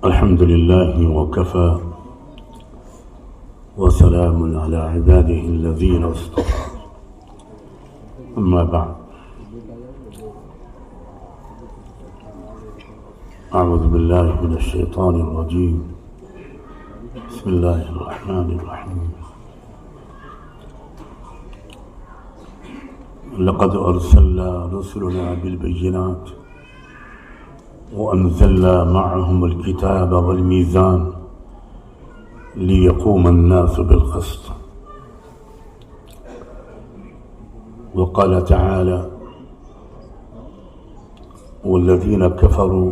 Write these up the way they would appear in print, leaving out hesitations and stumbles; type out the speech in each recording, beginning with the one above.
الحمد لله وكفى وسلام على عباده الذين اصطفى أما بعد أعوذ بالله من الشيطان الرجيم بسم الله الرحمن الرحيم لقد أرسلنا رسلنا بالبينات وأنزلنا معهم الكتاب والميزان ليقوم الناس بالقسط وقال تعالى والذين كفروا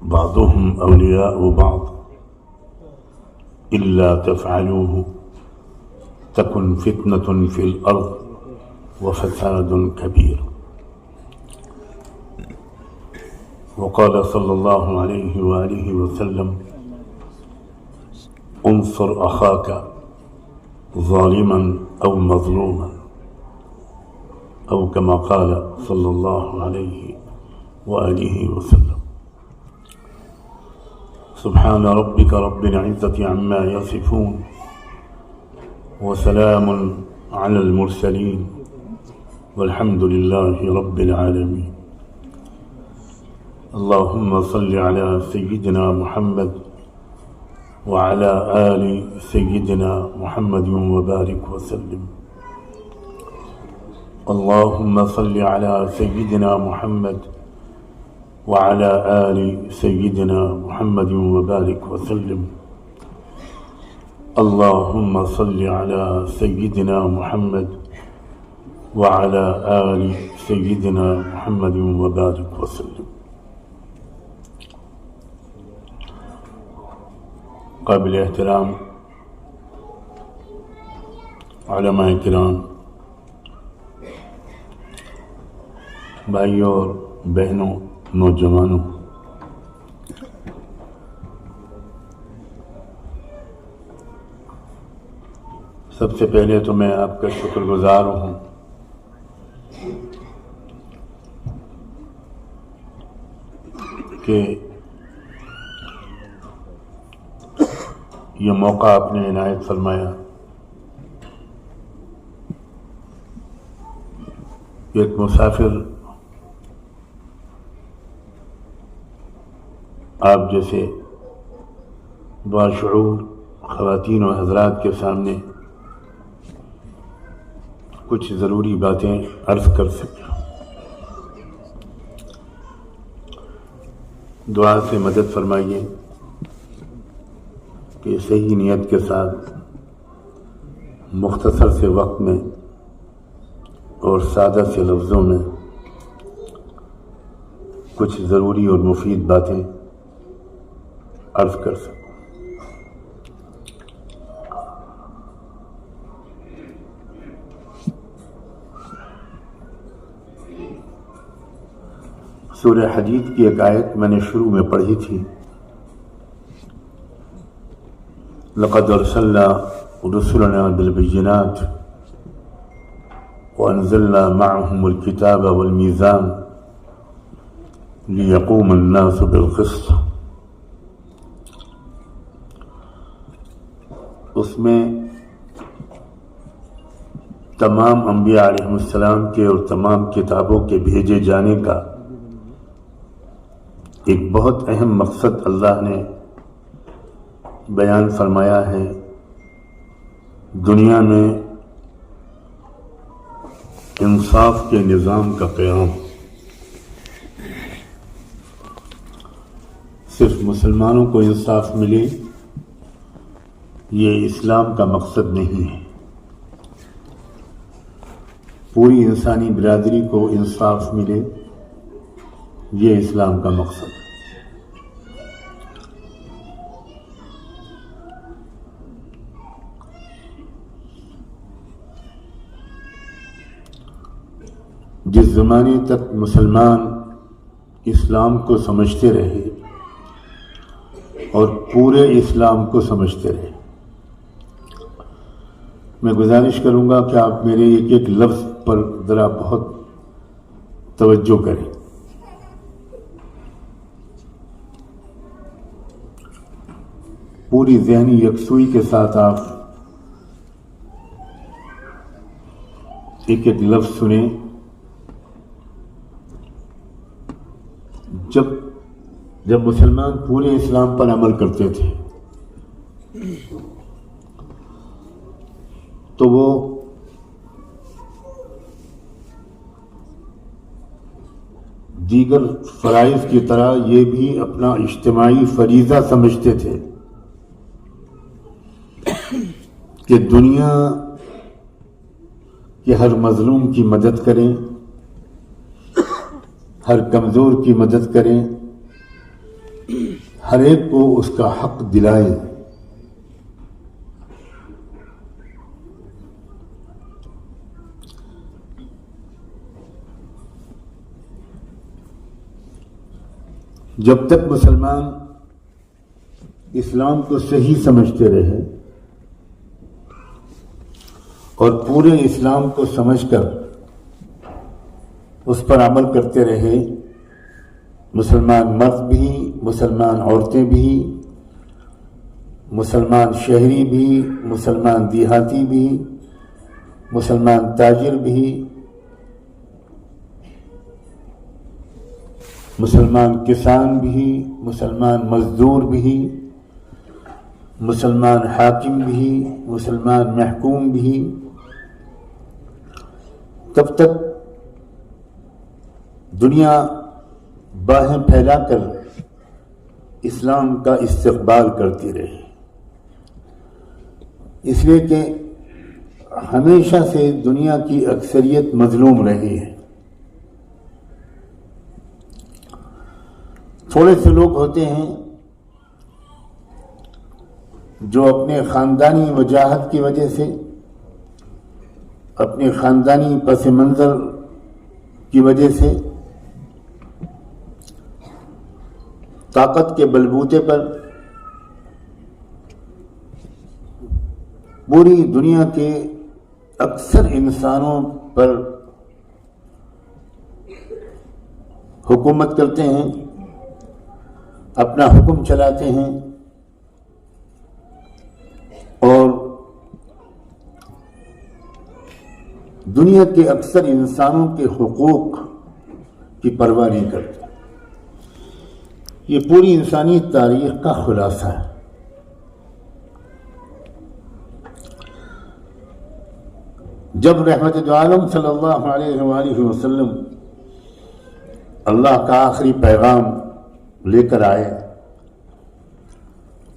بعضهم أولياء بعض إلا تفعلوه تكن فتنة في الأرض وفساد كبير وقال صلى الله عليه وآله وسلم انصر أخاك ظالما أو مظلوما أو كما قال صلى الله عليه وآله وسلم سبحان ربك رب العزة عما يصفون وسلام على المرسلين والحمد لله رب العالمين اللهم صل على سيدنا محمد وعلى آل سيدنا محمد وبارك وسلم اللهم صل على سيدنا محمد وعلى آل سيدنا محمد وبارك وسلم اللهم صل على سيدنا محمد وعلى آل سيدنا محمد وبارك وسلم قابل احترام علماء کرام، بھائیوں اور بہنوں، نوجوانوں، سب سے پہلے تو میں آپ کا شکر گزار ہوں کہ یہ موقع آپ نے عنایت فرمایا کہ ایک مسافر آپ جیسے باشعور خواتین و حضرات کے سامنے کچھ ضروری باتیں عرض کر سکیں. دعا سے مدد فرمائیے کہ صحیح نیت کے ساتھ مختصر سے وقت میں اور سادہ سے لفظوں میں کچھ ضروری اور مفید باتیں عرض کر سکوں. سورہ حدید کی ایک آیت میں نے شروع میں پڑھی تھی، لقد ارسلنا رسلنا بالبينات وانزلنا معهم الكتاب والميزان ليقوم الناس بالقسط. اس میں تمام انبیاء علیہ السلام کے اور تمام کتابوں کے بھیجے جانے کا ایک بہت اہم مقصد اللہ نے بیان فرمایا ہے، دنیا میں انصاف کے نظام کا قیام. صرف مسلمانوں کو انصاف ملے یہ اسلام کا مقصد نہیں ہے، پوری انسانی برادری کو انصاف ملے یہ اسلام کا مقصد ہے. جس زمانے تک مسلمان اسلام کو سمجھتے رہے اور پورے اسلام کو سمجھتے رہے، میں گزارش کروں گا کہ آپ میرے ایک ایک لفظ پر ذرا بہت توجہ کریں. پوری ذہنی یکسوئی کے ساتھ آپ ایک ایک لفظ سنیں. جب مسلمان پورے اسلام پر عمل کرتے تھے تو وہ دیگر فرائض کی طرح یہ بھی اپنا اجتماعی فریضہ سمجھتے تھے کہ دنیا کے ہر مظلوم کی مدد کریں، ہر کمزور کی مدد کریں، ہر ایک کو اس کا حق دلائیں. جب تک مسلمان اسلام کو صحیح سمجھتے رہے اور پورے اسلام کو سمجھ کر اس پر عمل کرتے رہے، مسلمان مرد بھی، مسلمان عورتیں بھی، مسلمان شہری بھی، مسلمان دیہاتی بھی، مسلمان تاجر بھی، مسلمان کسان بھی، مسلمان مزدور بھی، مسلمان حاکم بھی، مسلمان محکوم بھی، تب تک دنیا باہیں پھیلا کر اسلام کا استقبال کرتی رہی. اس لیے کہ ہمیشہ سے دنیا کی اکثریت مظلوم رہی ہے. تھوڑے سے لوگ ہوتے ہیں جو اپنے خاندانی وجاہت کی وجہ سے، اپنے خاندانی پس منظر کی وجہ سے، طاقت کے بلبوتے پر پوری دنیا کے اکثر انسانوں پر حکومت کرتے ہیں، اپنا حکم چلاتے ہیں اور دنیا کے اکثر انسانوں کے حقوق کی پرواہ نہیں کرتے. یہ پوری انسانی تاریخ کا خلاصہ ہے. جب رحمت دو عالم صلی اللہ علیہ وآلہ وسلم اللہ کا آخری پیغام لے کر آئے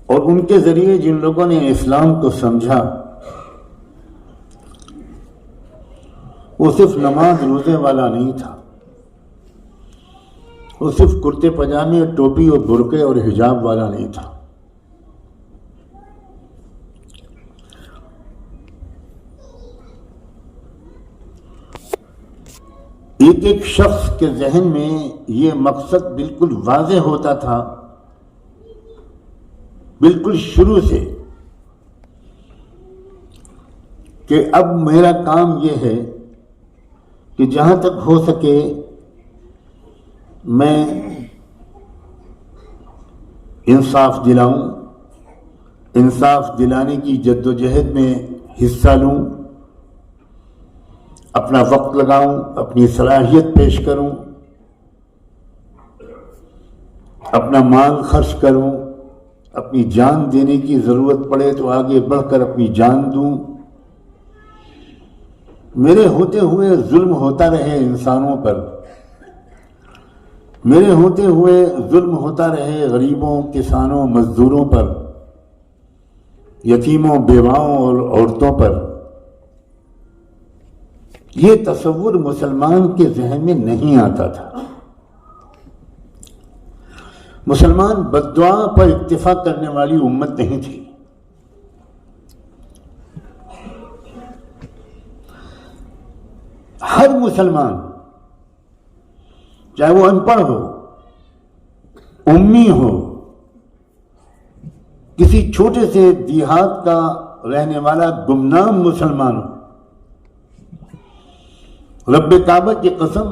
اور ان کے ذریعے جن لوگوں نے اسلام کو سمجھا، وہ صرف نماز روزے والا نہیں تھا، وہ صرف کرتے پجامے، ٹوپی اور برقعے اور حجاب والا نہیں تھا. ایک ایک شخص کے ذہن میں یہ مقصد بالکل واضح ہوتا تھا، بالکل شروع سے، کہ اب میرا کام یہ ہے کہ جہاں تک ہو سکے میں انصاف دلاؤں، انصاف دلانے کی جد و جہد میں حصہ لوں، اپنا وقت لگاؤں، اپنی صلاحیت پیش کروں، اپنا مال خرچ کروں، اپنی جان دینے کی ضرورت پڑے تو آگے بڑھ کر اپنی جان دوں. میرے ہوتے ہوئے ظلم ہوتا رہے انسانوں پر، میرے ہوتے ہوئے ظلم ہوتا رہے غریبوں، کسانوں، مزدوروں پر، یتیموں، بیواؤں اور عورتوں پر. یہ تصور مسلمان کے ذہن میں نہیں آتا تھا. مسلمان بد دعا پر اکتفا کرنے والی امت نہیں تھی. ہر مسلمان، چاہے وہ ان پڑھ ہو، امی ہو، کسی چھوٹے سے دیہات کا رہنے والا گمنام مسلمان ہو، رب کعبہ کی قسم،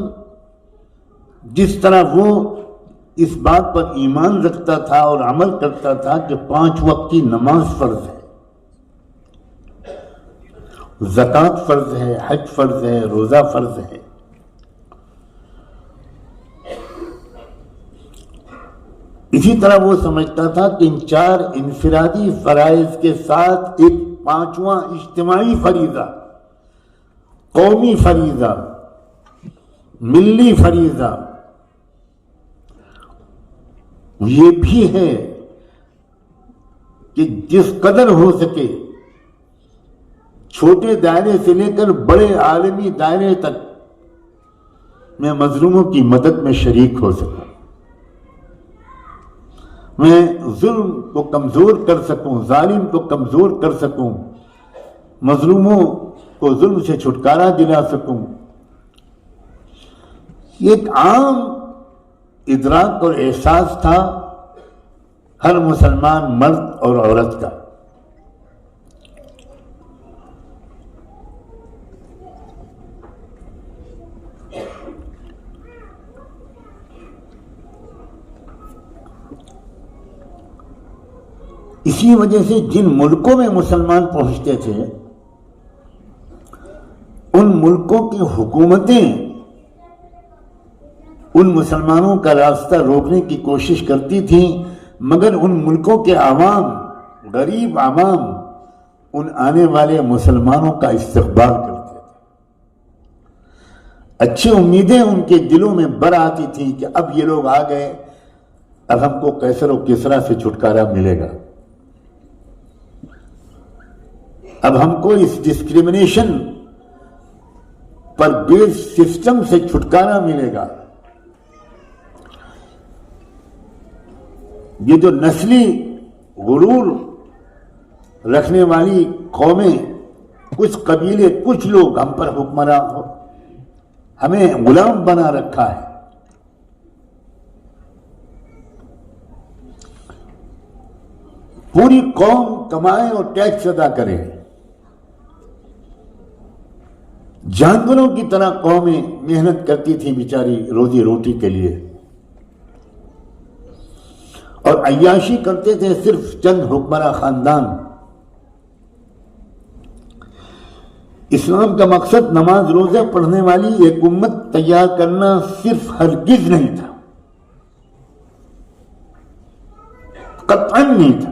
جس طرح وہ اس بات پر ایمان رکھتا تھا اور عمل کرتا تھا کہ 5 وقت کی نماز فرض ہے، زکوٰۃ فرض ہے، حج فرض ہے، روزہ فرض ہے۔ اسی طرح وہ سمجھتا تھا کہ ان 4 انفرادی فرائض کے ساتھ ایک 5واں اجتماعی فریضہ، قومی فریضہ، ملی فریضہ یہ بھی ہے کہ جس قدر ہو سکے چھوٹے دائرے سے لے کر بڑے عالمی دائرے تک میں مظلوموں کی مدد میں شریک ہو سکوں، میں ظلم کو کمزور کر سکوں، ظالم کو کمزور کر سکوں، مظلوموں کو ظلم سے چھٹکارا دلا سکوں۔ یہ ایک عام ادراک اور احساس تھا ہر مسلمان مرد اور عورت کا۔ اسی وجہ سے جن ملکوں میں مسلمان پہنچتے تھے ان ملکوں کی حکومتیں ان مسلمانوں کا راستہ روکنے کی کوشش کرتی تھیں، مگر ان ملکوں کے عوام، غریب عوام ان آنے والے مسلمانوں کا استقبال کرتے تھے۔ اچھی امیدیں ان کے دلوں میں بر آتی تھیں کہ اب یہ لوگ آ گئے، اب ہم کو قیصر و کسریٰ سے چھٹکارا ملے گا، اب ہم کو اس ڈسکریمنیشن پر بیس سسٹم سے چھٹکارا ملے گا۔ یہ جو نسلی غرور رکھنے والی قومیں، کچھ قبیلے، کچھ لوگ ہم پر حکمراں ہمیں غلام بنا رکھا ہے، پوری قوم کمائے اور ٹیکس ادا کرے، جانوروں کی طرح قومیں محنت کرتی تھی بیچاری روزی روٹی کے لیے، اور عیاشی کرتے تھے صرف چند حکمراں خاندان۔ اسلام کا مقصد نماز روزے پڑھنے والی ایک امت تیار کرنا صرف ہرگز نہیں تھا، قطعاً نہیں تھا۔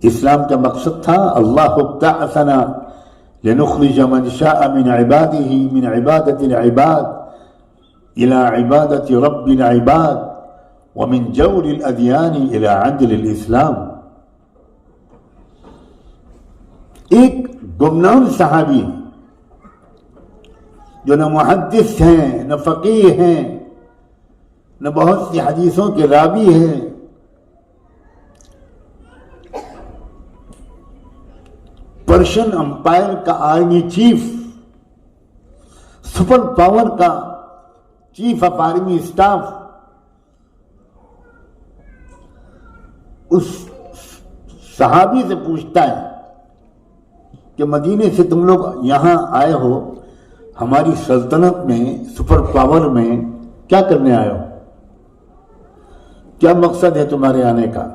اسلام کا مقصد تھا اللہ ابتعثنا لنخرج من شاء من عباده من عبادة العباد إلى عبادة رب العباد ومن جور الأديان إلى عدل الإسلام۔ ایک گمنام صحابی جو نہ محدث ہیں، نہ فقیہ ہیں، نہ بہت سی حدیثوں کے راوی ہیں، پرشین امپائر کا آرمی چیف، سپر پاور کا چیف آف آرمی اسٹاف، اس صحابی سے پوچھتا ہے کہ مدینے سے تم لوگ یہاں آئے ہو، ہماری سلطنت میں، سپر پاور میں کیا کرنے آئے ہو؟ کیا مقصد ہے تمہارے آنے کا؟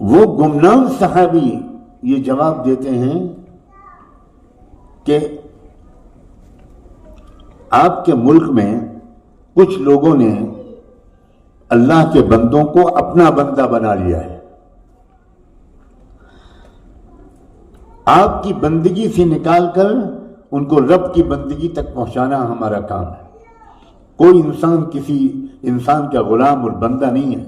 وہ گمنام صحابی یہ جواب دیتے ہیں کہ آپ کے ملک میں کچھ لوگوں نے اللہ کے بندوں کو اپنا بندہ بنا لیا ہے، آپ کی بندگی سے نکال کر ان کو رب کی بندگی تک پہنچانا ہمارا کام ہے۔ کوئی انسان کسی انسان کا غلام اور بندہ نہیں ہے۔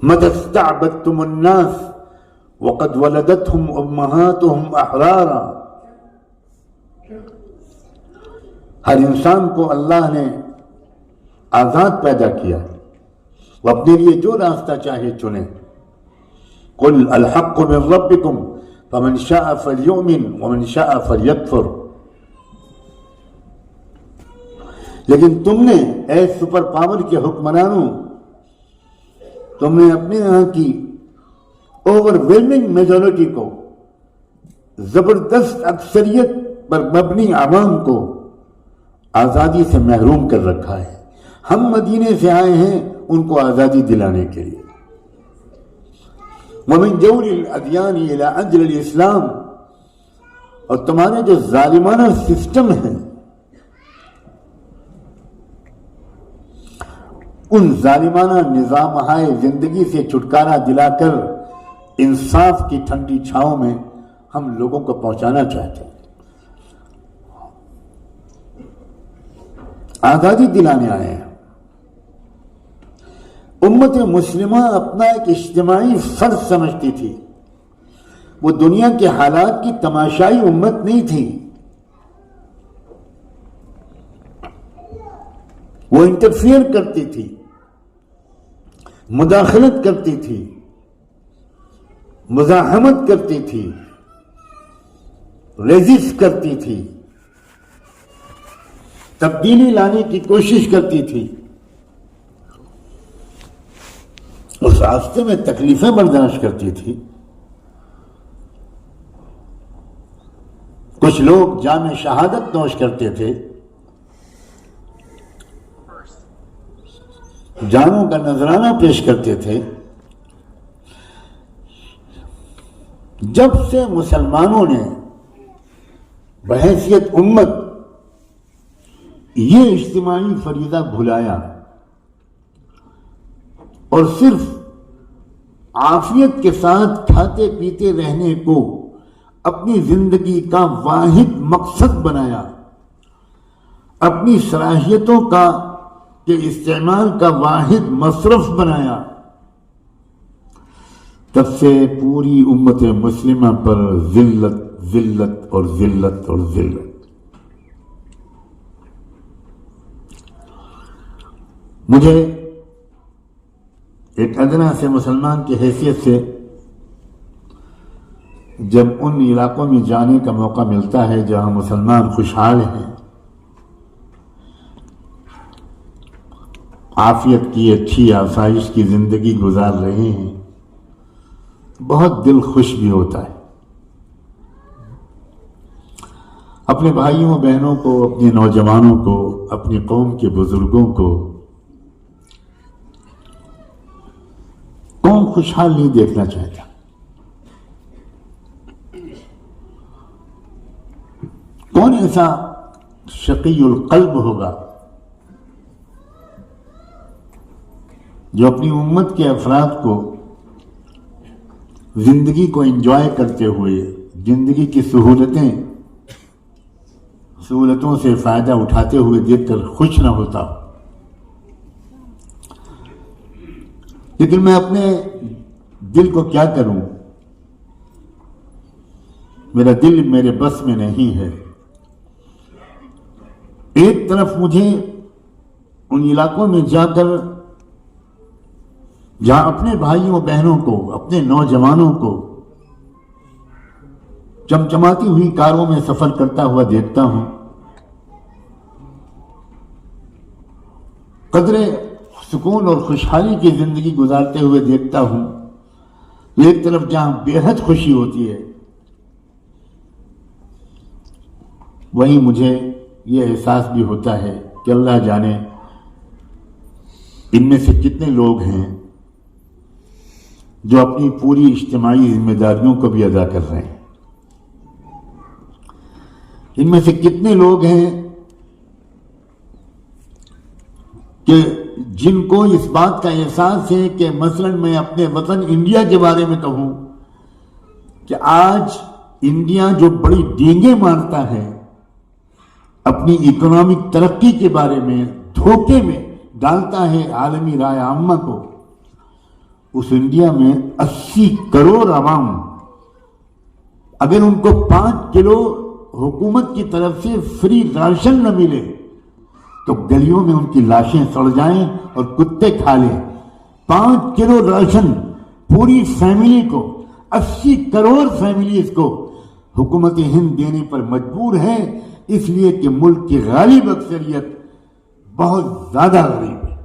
مَتَ اسْتَعْبَدْتُمُ النَّاسَ وَقَدْ وَلَدَتْهُمْ أُمَّهَاتُهُمْ أَحْرَارًا۔ ہر انسان کو اللہ نے آزاد پیدا کیا، وہ اپنے لیے جو راستہ چاہے چنے۔ قُلْ الْحَقُّ مِنْ رَبِّكُمْ فَمَنْ شَاءَ فَلْيُؤْمِنْ وَمَنْ شَاءَ فَلْيَكْفُرْ۔ لیکن تم نے اے سپر پاور کے حکمرانوں، تم نے اپنے یہاں کی اوور ویلمنگ میجورٹی کو زبردست اکثریت پر مبنی عوام کو آزادی سے محروم کر رکھا ہے. ہم مدینے سے آئے ہیں ان کو آزادی دلانے کے لیے. وَمِن جَوْرِ الْأَدْيَانِ إِلَىٰ عَدْلِ الْإِسْلَامِ، اور تمہارے جو ظالمانہ سسٹم ہیں ان ظالمانہ نظام زندگی سے چھٹکارا دلا کر انصاف کی ٹھنڈی چھاؤں میں ہم لوگوں کو پہنچانا چاہتے ہیں. آزادی دلانے آئے ہیں. امت مسلمہ اپنا ایک اجتماعی فرض سمجھتی تھی. وہ دنیا کے حالات کی تماشائی امت نہیں تھی. وہ انٹرفیئر کرتی تھی، مداخلت کرتی تھی، مزاحمت کرتی تھی، ریزسٹ کرتی تھی، تبدیلی لانے کی کوشش کرتی تھی. اس راستے میں تکلیفیں برداشت کرتی تھی. کچھ لوگ جام شہادت نوش کرتے تھے، جانوں کا نذرانہ پیش کرتے تھے. جب سے مسلمانوں نے بحیثیت امت یہ اجتماعی فریضہ بھلایا اور صرف عافیت کے ساتھ کھاتے پیتے رہنے کو اپنی زندگی کا واحد مقصد بنایا، اپنی صلاحیتوں کے استعمال کا واحد مصرف بنایا، تب سے پوری امت مسلمہ پر ذلت ذلت اور ذلت اور ذلت. مجھے ایک ادنا سے مسلمان کی حیثیت سے جب ان علاقوں میں جانے کا موقع ملتا ہے جہاں مسلمان خوشحال ہیں، عافیت کی اچھی آسائش کی زندگی گزار رہے ہیں، بہت دل خوش بھی ہوتا ہے. اپنے بھائیوں بہنوں کو، اپنے نوجوانوں کو، اپنی قوم کے بزرگوں کو کون خوشحال نہیں دیکھنا چاہتا. کون ایسا شقی القلب ہوگا جو اپنی امت کے افراد کو زندگی کو انجوائے کرتے ہوئے، زندگی کی سہولتوں سے فائدہ اٹھاتے ہوئے دیکھ کر خوش نہ ہوتا. لیکن میں اپنے دل کو کیا کروں، میرا دل میرے بس میں نہیں ہے. ایک طرف مجھے ان علاقوں میں جا کر جہاں اپنے بھائیوں بہنوں کو، اپنے نوجوانوں کو چمچماتی ہوئی کاروں میں سفر کرتا ہوا دیکھتا ہوں، قدرے سکون اور خوشحالی کی زندگی گزارتے ہوئے دیکھتا ہوں. ایک طرف جہاں بے حد خوشی ہوتی ہے، وہیں مجھے یہ احساس بھی ہوتا ہے کہ اللہ جانے ان میں سے کتنے لوگ ہیں جو اپنی پوری اجتماعی ذمہ داریوں کو بھی ادا کر رہے ہیں. ان میں سے کتنے لوگ ہیں کہ جن کو اس بات کا احساس ہے کہ مثلاً میں اپنے وطن انڈیا کے بارے میں کہوں کہ آج انڈیا جو بڑی ڈینگیں مارتا ہے اپنی اکنامک ترقی کے بارے میں، دھوکے میں ڈالتا ہے عالمی رائے عامہ کو، اس انڈیا میں 80 کروڑ عوام اگر ان کو 5 کلو حکومت کی طرف سے فری راشن نہ ملے تو گلیوں میں ان کی لاشیں سڑ جائیں اور کتے کھا لیں. 5 کلو راشن پوری فیملی کو، 80 کروڑ فیملیز کو حکومت ہند دینے پر مجبور ہے، اس لیے کہ ملک کی غالب اکثریت بہت زیادہ غریب ہے.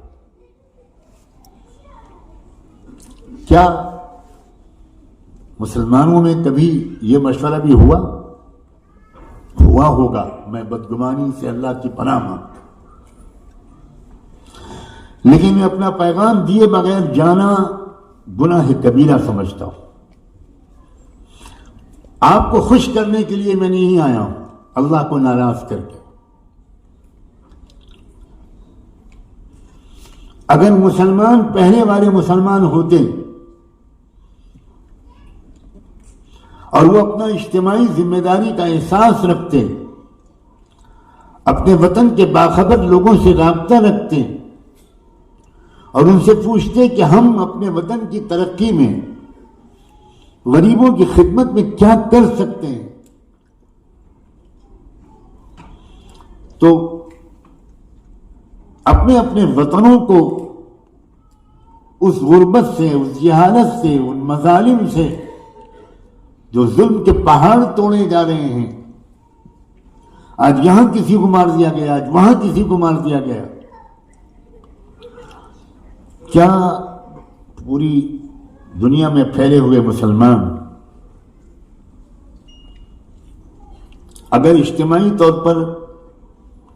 کیا مسلمانوں میں کبھی یہ مشورہ بھی ہوا ہوگا، میں بدگمانی سے اللہ کی پناہ مانگتا ہوں، لیکن میں اپنا پیغام دیے بغیر جانا گناہ کبیرہ سمجھتا ہوں۔ آپ کو خوش کرنے کے لیے میں نہیں آیا ہوں، اللہ کو ناراض کر کے۔ اگر مسلمان پہلے والے مسلمان ہوتے اور وہ اپنا اجتماعی ذمہ داری کا احساس رکھتے، اپنے وطن کے باخبر لوگوں سے رابطہ رکھتے اور ان سے پوچھتے کہ ہم اپنے وطن کی ترقی میں، غریبوں کی خدمت میں کیا کر سکتے ہیں، تو اپنے اپنے وطنوں کو اس غربت سے، اس جہالت سے، ان مظالم سے جو ظلم کے پہاڑ توڑے جا رہے ہیں، آج یہاں کسی کو مار دیا گیا، آج وہاں کسی کو مار دیا گیا، کیا پوری دنیا میں پھیلے ہوئے مسلمان اگر اجتماعی طور پر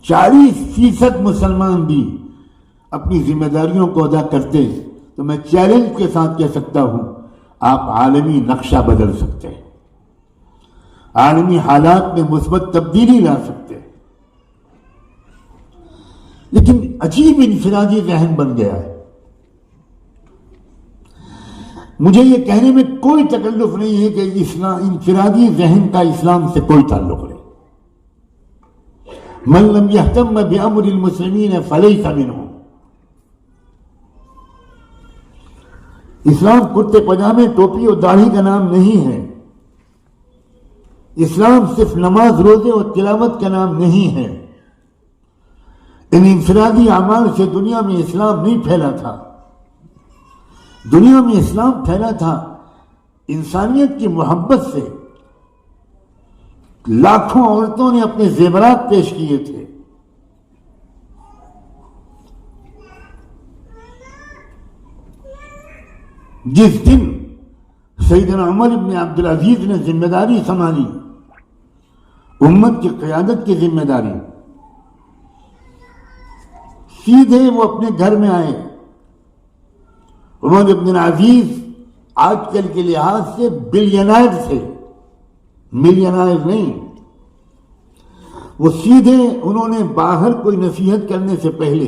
40% مسلمان بھی اپنی ذمہ داریوں کو ادا کرتے تو میں چیلنج کے ساتھ کہہ سکتا ہوں آپ عالمی نقشہ بدل سکتے ہیں، عالمی حالات میں مثبت تبدیلی لا سکتے ہیں۔ لیکن عجیب انفرادی ذہن بن گیا ہے۔ مجھے یہ کہنے میں کوئی تکلف نہیں ہے کہ انفرادی ذہن کا اسلام سے کوئی تعلق نہیں۔ من لم يهتم بأمر المسلمین فلیس منهم۔ اسلام کرتے پجامے، ٹوپی اور داڑھی کا نام نہیں ہے۔ اسلام صرف نماز، روزے اور تلاوت کا نام نہیں ہے۔ ان انفرادی اعمال سے دنیا میں اسلام نہیں پھیلا تھا۔ دنیا میں اسلام پھیلا تھا انسانیت کی محبت سے۔ لاکھوں عورتوں نے اپنے زیورات پیش کیے تھے۔ جس دن سیدنا عمر بن عبدالعزیز نے ذمہ داری سنبھالی، امت کی قیادت کی ذمہ داری، سیدھے وہ اپنے گھر میں آئے۔ عمر بن عزیز آج کل کے لحاظ سے بلینائر تھے، ملینائر نہیں۔ وہ سیدھے انہوں نے باہر کوئی نصیحت کرنے سے پہلے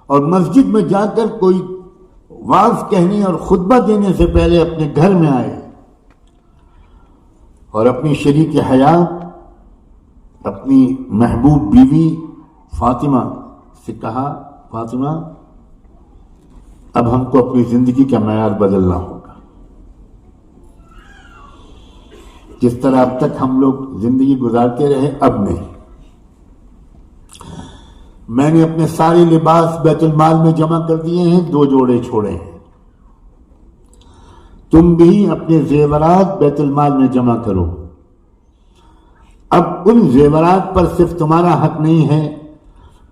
اور مسجد میں جا کر کوئی واعظ کہنے اور خطبہ دینے سے پہلے اپنے گھر میں آئے اور اپنی شریک حیات، اپنی محبوب بیوی فاطمہ سے کہا، فاطمہ اب ہم کو اپنی زندگی کا معیار بدلنا ہوگا۔ جس طرح اب تک ہم لوگ زندگی گزارتے رہے، اب نہیں۔ میں نے اپنے سارے لباس بیت المال میں جمع کر دیے ہیں، 2 جوڑے چھوڑے ہیں۔ تم بھی اپنے زیورات بیت المال میں جمع کرو۔ اب ان زیورات پر صرف تمہارا حق نہیں ہے،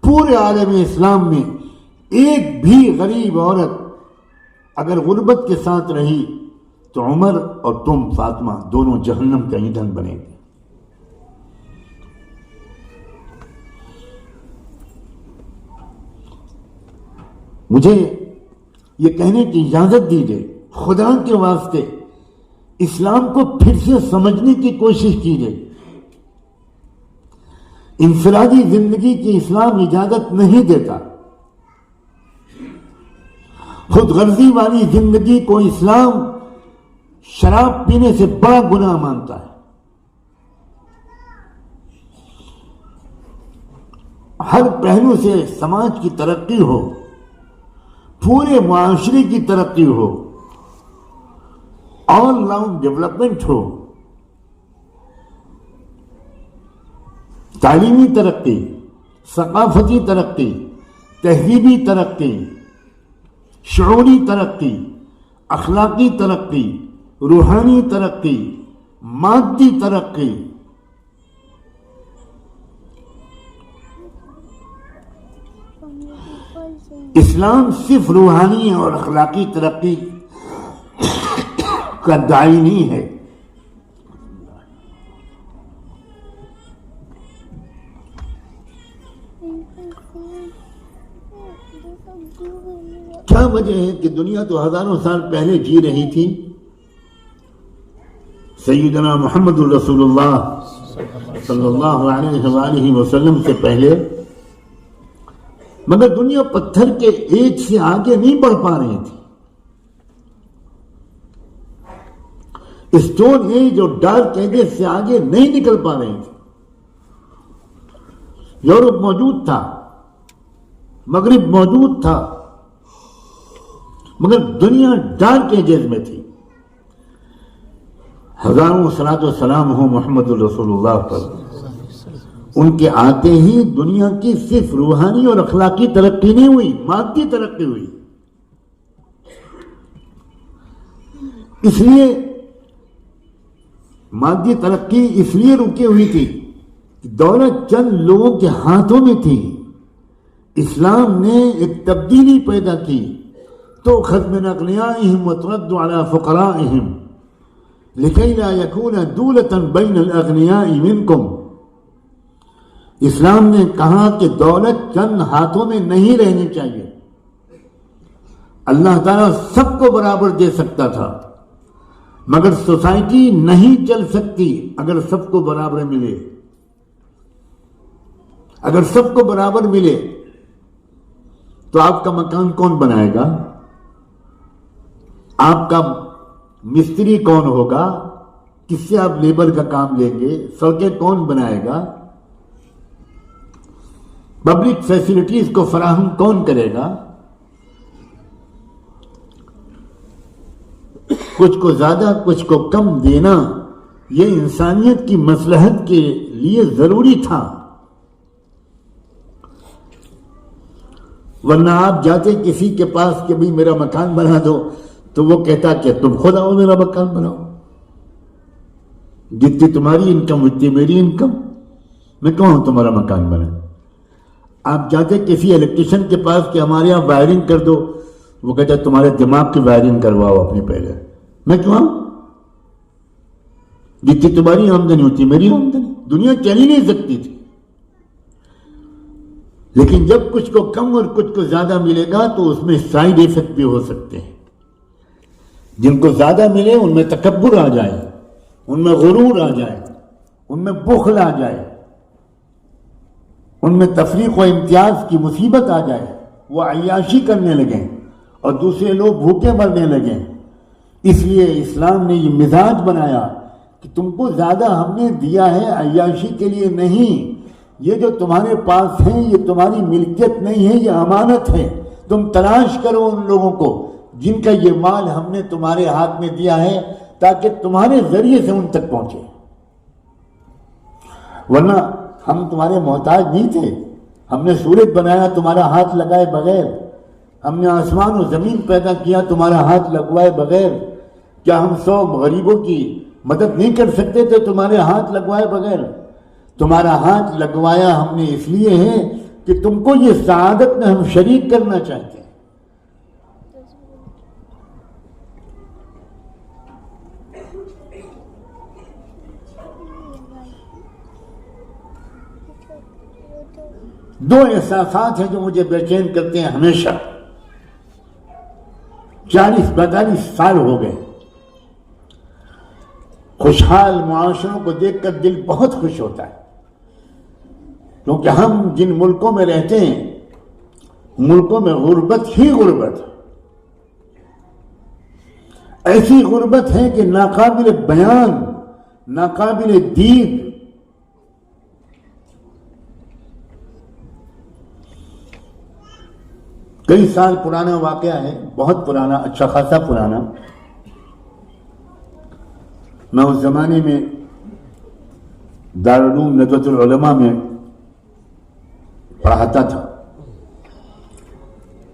پورے عالم اسلام میں ایک بھی غریب عورت اگر غربت کے ساتھ رہی تو عمر اور تم فاطمہ دونوں جہنم کا ایندھن بنے گے۔ مجھے یہ کہنے کی اجازت دیجیے، خدا کے واسطے اسلام کو پھر سے سمجھنے کی کوشش کیجیے۔ انفرادی زندگی کی اسلام اجازت نہیں دیتا۔ خود غرضی والی زندگی کو اسلام شراب پینے سے بڑا گناہ مانتا ہے۔ ہر پہلو سے سماج کی ترقی ہو، پورے معاشرے کی ترقی ہو، آل راؤنڈ ڈیولپمنٹ ہو، تعلیمی ترقی، ثقافتی ترقی، تہذیبی ترقی، شعوری ترقی، اخلاقی ترقی، روحانی ترقی، مادی ترقی، اسلام صرف روحانی اور اخلاقی ترقی کا داعی نہیں ہے. کیا وجہ ہے کہ دنیا تو ہزاروں سال پہلے جی رہی تھی سیدنا محمد الرسول اللہ صلی اللہ علیہ وآلہ وسلم سے پہلے، مگر دنیا پتھر کے ایج سے آگے نہیں بڑھ پا رہی تھی. اسٹون ایج اور ڈارک ایجز سے آگے نہیں نکل پا رہی تھی. یورپ موجود تھا، مغرب موجود تھا، مگر دنیا ڈارک ایجز میں تھی. ہزاروں صلاۃ و سلام ہو محمد الرسول اللہ پر. ان کے آتے ہی دنیا کی صرف روحانی اور اخلاقی ترقی نہیں ہوئی، مادی ترقی ہوئی. اس لیے مادی ترقی اس لیے رکی ہوئی تھی کہ دولت چند لوگوں کے ہاتھوں میں تھی. اسلام نے ایک تبدیلی پیدا کی، تؤخذ من اغنیائهم وترد على فقرائهم لكي لا يكون دولة بين الاغنیاء منكم. اسلام نے کہا کہ دولت چند ہاتھوں میں نہیں رہنی چاہیے. اللہ تعالیٰ سب کو برابر دے سکتا تھا، مگر سوسائٹی نہیں چل سکتی اگر سب کو برابر ملے. اگر سب کو برابر ملے تو آپ کا مکان کون بنائے گا؟ آپ کا مستری کون ہوگا؟ کس سے آپ لیبر کا کام لیں گے؟ سڑکیں کون بنائے گا؟ پبلک فیسلٹیز کو فراہم کون کرے گا؟ کچھ کو زیادہ کچھ کو کم دینا یہ انسانیت کی مصلحت کے لیے ضروری تھا. ورنہ آپ جاتے کسی کے پاس کہ بھی میرا مکان بنا دو تو وہ کہتا کہ تم خود آؤ میرا مکان بناؤ، جتنی تمہاری انکم اتنی میری انکم، میں کہوں تمہارا مکان بنا. آپ جاتے کسی الیکٹریشین کے پاس کہ ہمارے یہاں وائرنگ کر دو، وہ کہتا تمہارے دماغ کی وائرنگ کرواؤ اپنی پہلے، میں کیوں آؤں؟ جتنی تمہاری آمدنی ہوتی میری آمدنی. دنیا چل ہی نہیں سکتی تھی. لیکن جب کچھ کو کم اور کچھ کو زیادہ ملے گا تو اس میں سائیڈ ایفیکٹ بھی ہو سکتے ہیں. جن کو زیادہ ملے ان میں تکبر آ جائے، ان میں غرور آ جائے، ان میں بخل آ جائے، ان میں تفریق و امتیاز کی مصیبت آ جائے، وہ عیاشی کرنے لگیں اور دوسرے لوگ بھوکے مرنے لگیں. اس لیے اسلام نے یہ مزاج بنایا کہ تم کو زیادہ ہم نے دیا ہے عیاشی کے لیے نہیں. یہ جو تمہارے پاس ہیں یہ تمہاری ملکیت نہیں ہے، یہ امانت ہے. تم تلاش کرو ان لوگوں کو جن کا یہ مال ہم نے تمہارے ہاتھ میں دیا ہے تاکہ تمہارے ذریعے سے ان تک پہنچے. ورنہ ہم تمہارے محتاج نہیں تھے. ہم نے سورج بنایا تمہارا ہاتھ لگائے بغیر، ہم نے آسمان و زمین پیدا کیا تمہارا ہاتھ لگوائے بغیر. کیا ہم 100 غریبوں کی مدد نہیں کر سکتے تھے تمہارے ہاتھ لگوائے بغیر؟ تمہارا ہاتھ لگوایا ہم نے اس لیے ہے کہ تم کو یہ سعادت میں ہم شریک کرنا چاہتے ہیں. دو احساسات ہیں جو مجھے بے چین کرتے ہیں ہمیشہ. 40-42 سال ہو گئے. خوشحال معاشروں کو دیکھ کر دل بہت خوش ہوتا ہے، کیونکہ ہم جن ملکوں میں رہتے ہیں ملکوں میں غربت ہی غربت ہے. ایسی غربت ہے کہ ناقابل بیان، ناقابل دید. کئی سال پرانا واقعہ ہے، بہت پرانا، اچھا خاصا پرانا. میں اس زمانے میں دارالعلوم ندوۃ العلماء میں پڑھاتا تھا،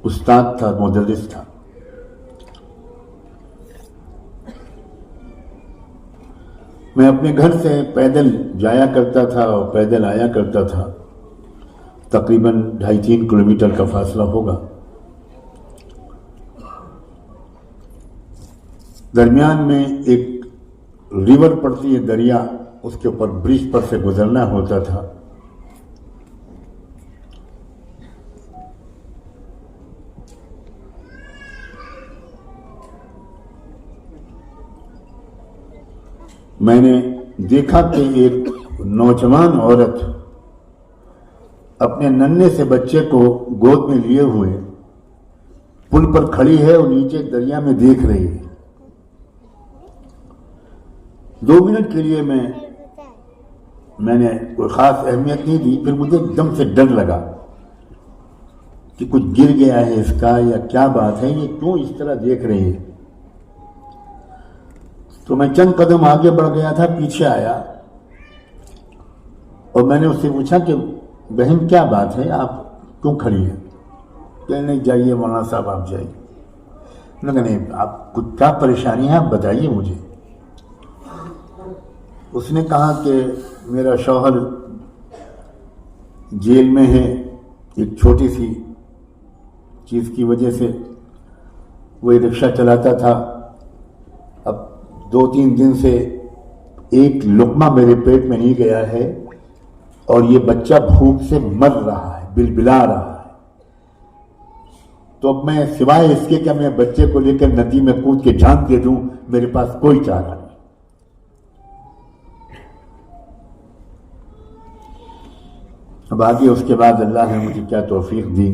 استاد تھا، مدرس تھا. میں اپنے گھر سے پیدل جایا کرتا تھا اور پیدل آیا کرتا تھا. تقریباً 2.5-3 کلومیٹر کا فاصلہ ہوگا. درمیان میں ایک ریور پڑتی ہے، دریا، اس کے اوپر برج پر سے گزرنا ہوتا تھا. میں نے دیکھا کہ ایک نوجوان عورت اپنے ننھے سے بچے کو گود میں لیے ہوئے پل پر کھڑی ہے اور نیچے دریا میں دیکھ رہی ہے. 2 منٹ کے لیے میں نے کوئی خاص اہمیت نہیں دی. پھر مجھے ایک دم سے ڈر لگا کہ کچھ گر گیا ہے اس کا یا کیا بات ہے، یہ کیوں اس طرح دیکھ رہی ہے. تو میں چند قدم آگے بڑھ گیا تھا، پیچھے آیا اور میں نے اس سے پوچھا کہ بہن کیا بات ہے، آپ کیوں کھڑی ہیں؟ کہ نہیں جائیے مولانا صاحب آپ جائیے. میں نے کہا نہیں، آپ کچھ کیا پریشانی ہے آپ بتائیے مجھے. اس نے کہا کہ میرا شوہر جیل میں ہے، ایک چھوٹی سی چیز کی وجہ سے. وہ رکشہ چلاتا تھا، اب 2-3 دن سے ایک لقمہ میرے پیٹ میں نہیں گیا ہے اور یہ بچہ بھوک سے مر رہا ہے، بلبلا رہا ہے. تو اب میں سوائے اس کے کہ میں بچے کو لے کر ندی میں کود کے جان دے دوں، میرے پاس کوئی چارہ نہیں. اب آگے اس کے بعد اللہ نے مجھے کیا توفیق دی،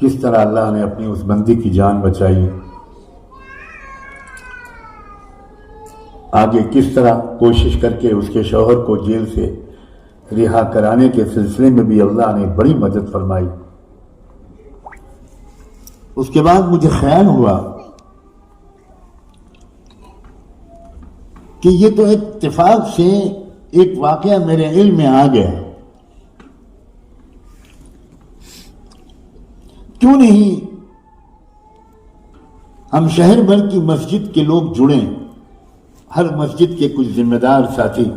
کس طرح اللہ نے اپنی اس بندی کی جان بچائی، آگے کس طرح کوشش کر کے اس کے شوہر کو جیل سے رہا کرانے کے سلسلے میں بھی اللہ نے بڑی مدد فرمائی. اس کے بعد مجھے خیال ہوا کہ یہ تو اتفاق سے ایک واقعہ میرے علم میں آ گیا، کیوں نہیں ہم شہر بھر کی مسجد کے لوگ جڑیں، ہر مسجد کے کچھ ذمہ دار ساتھی.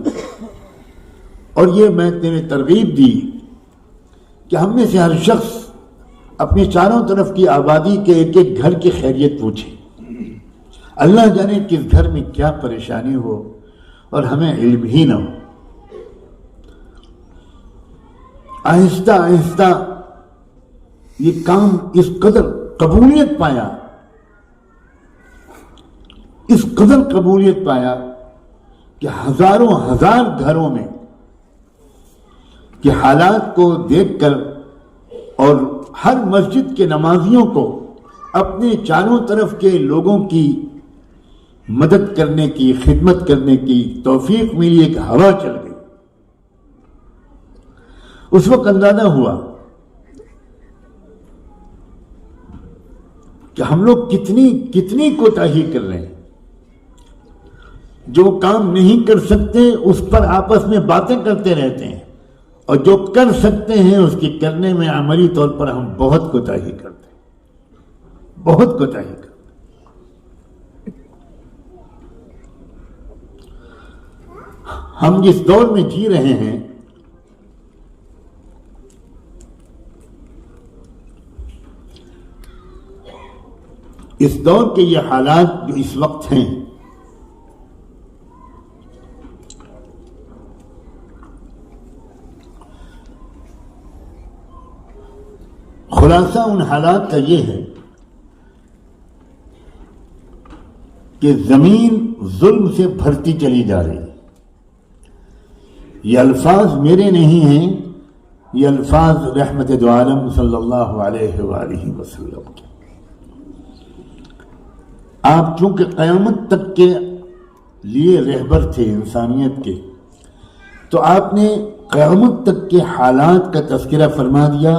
اور یہ میں نے ترغیب دی کہ ہم میں سے ہر شخص اپنے چاروں طرف کی آبادی کے ایک ایک گھر کی خیریت پوچھے. اللہ جانے کس گھر میں کیا پریشانی ہو اور ہمیں علم ہی نہ ہو. آہستہ آہستہ یہ کام اس قدر قبولیت پایا، اس قدر قبولیت پایا کہ ہزاروں ہزار گھروں میں کہ حالات کو دیکھ کر اور ہر مسجد کے نمازیوں کو اپنے چاروں طرف کے لوگوں کی مدد کرنے کی، خدمت کرنے کی توفیق ملی، ایک ہوا چل گئی. اس وقت اندازہ ہوا کہ ہم لوگ کتنی کوتاہی کر رہے ہیں. جو کام نہیں کر سکتے اس پر آپس میں باتیں کرتے رہتے ہیں، اور جو کر سکتے ہیں اس کی کرنے میں عملی طور پر ہم بہت کوتاہی کرتے ہیں، بہت کوتاہی کرتے ہیں. ہم جس دور میں جی رہے ہیں اس دور کے یہ حالات جو اس وقت ہیں، خلاصہ ان حالات کا یہ ہے کہ زمین ظلم سے بھرتی چلی جا رہی ہے. یہ الفاظ میرے نہیں ہیں، یہ الفاظ رحمت دو عالم صلی اللہ علیہ وآلہ وسلم کے. آپ چونکہ قیامت تک کے لیے رہبر تھے انسانیت کے، تو آپ نے قیامت تک کے حالات کا تذکرہ فرما دیا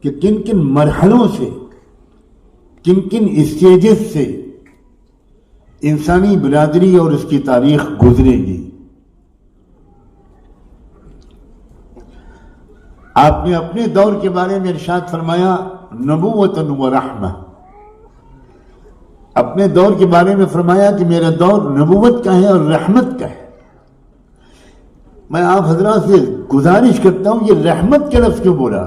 کہ کن کن مرحلوں سے، کن کن اسٹیجز سے انسانی برادری اور اس کی تاریخ گزرے گی. آپ نے اپنے دور کے بارے میں ارشاد فرمایا نبوۃ و رحمہ. اپنے دور کے بارے میں فرمایا کہ میرا دور نبوت کا ہے اور رحمت کا ہے. میں آپ حضرات سے گزارش کرتا ہوں یہ رحمت کے لفظ کیوں بولا؟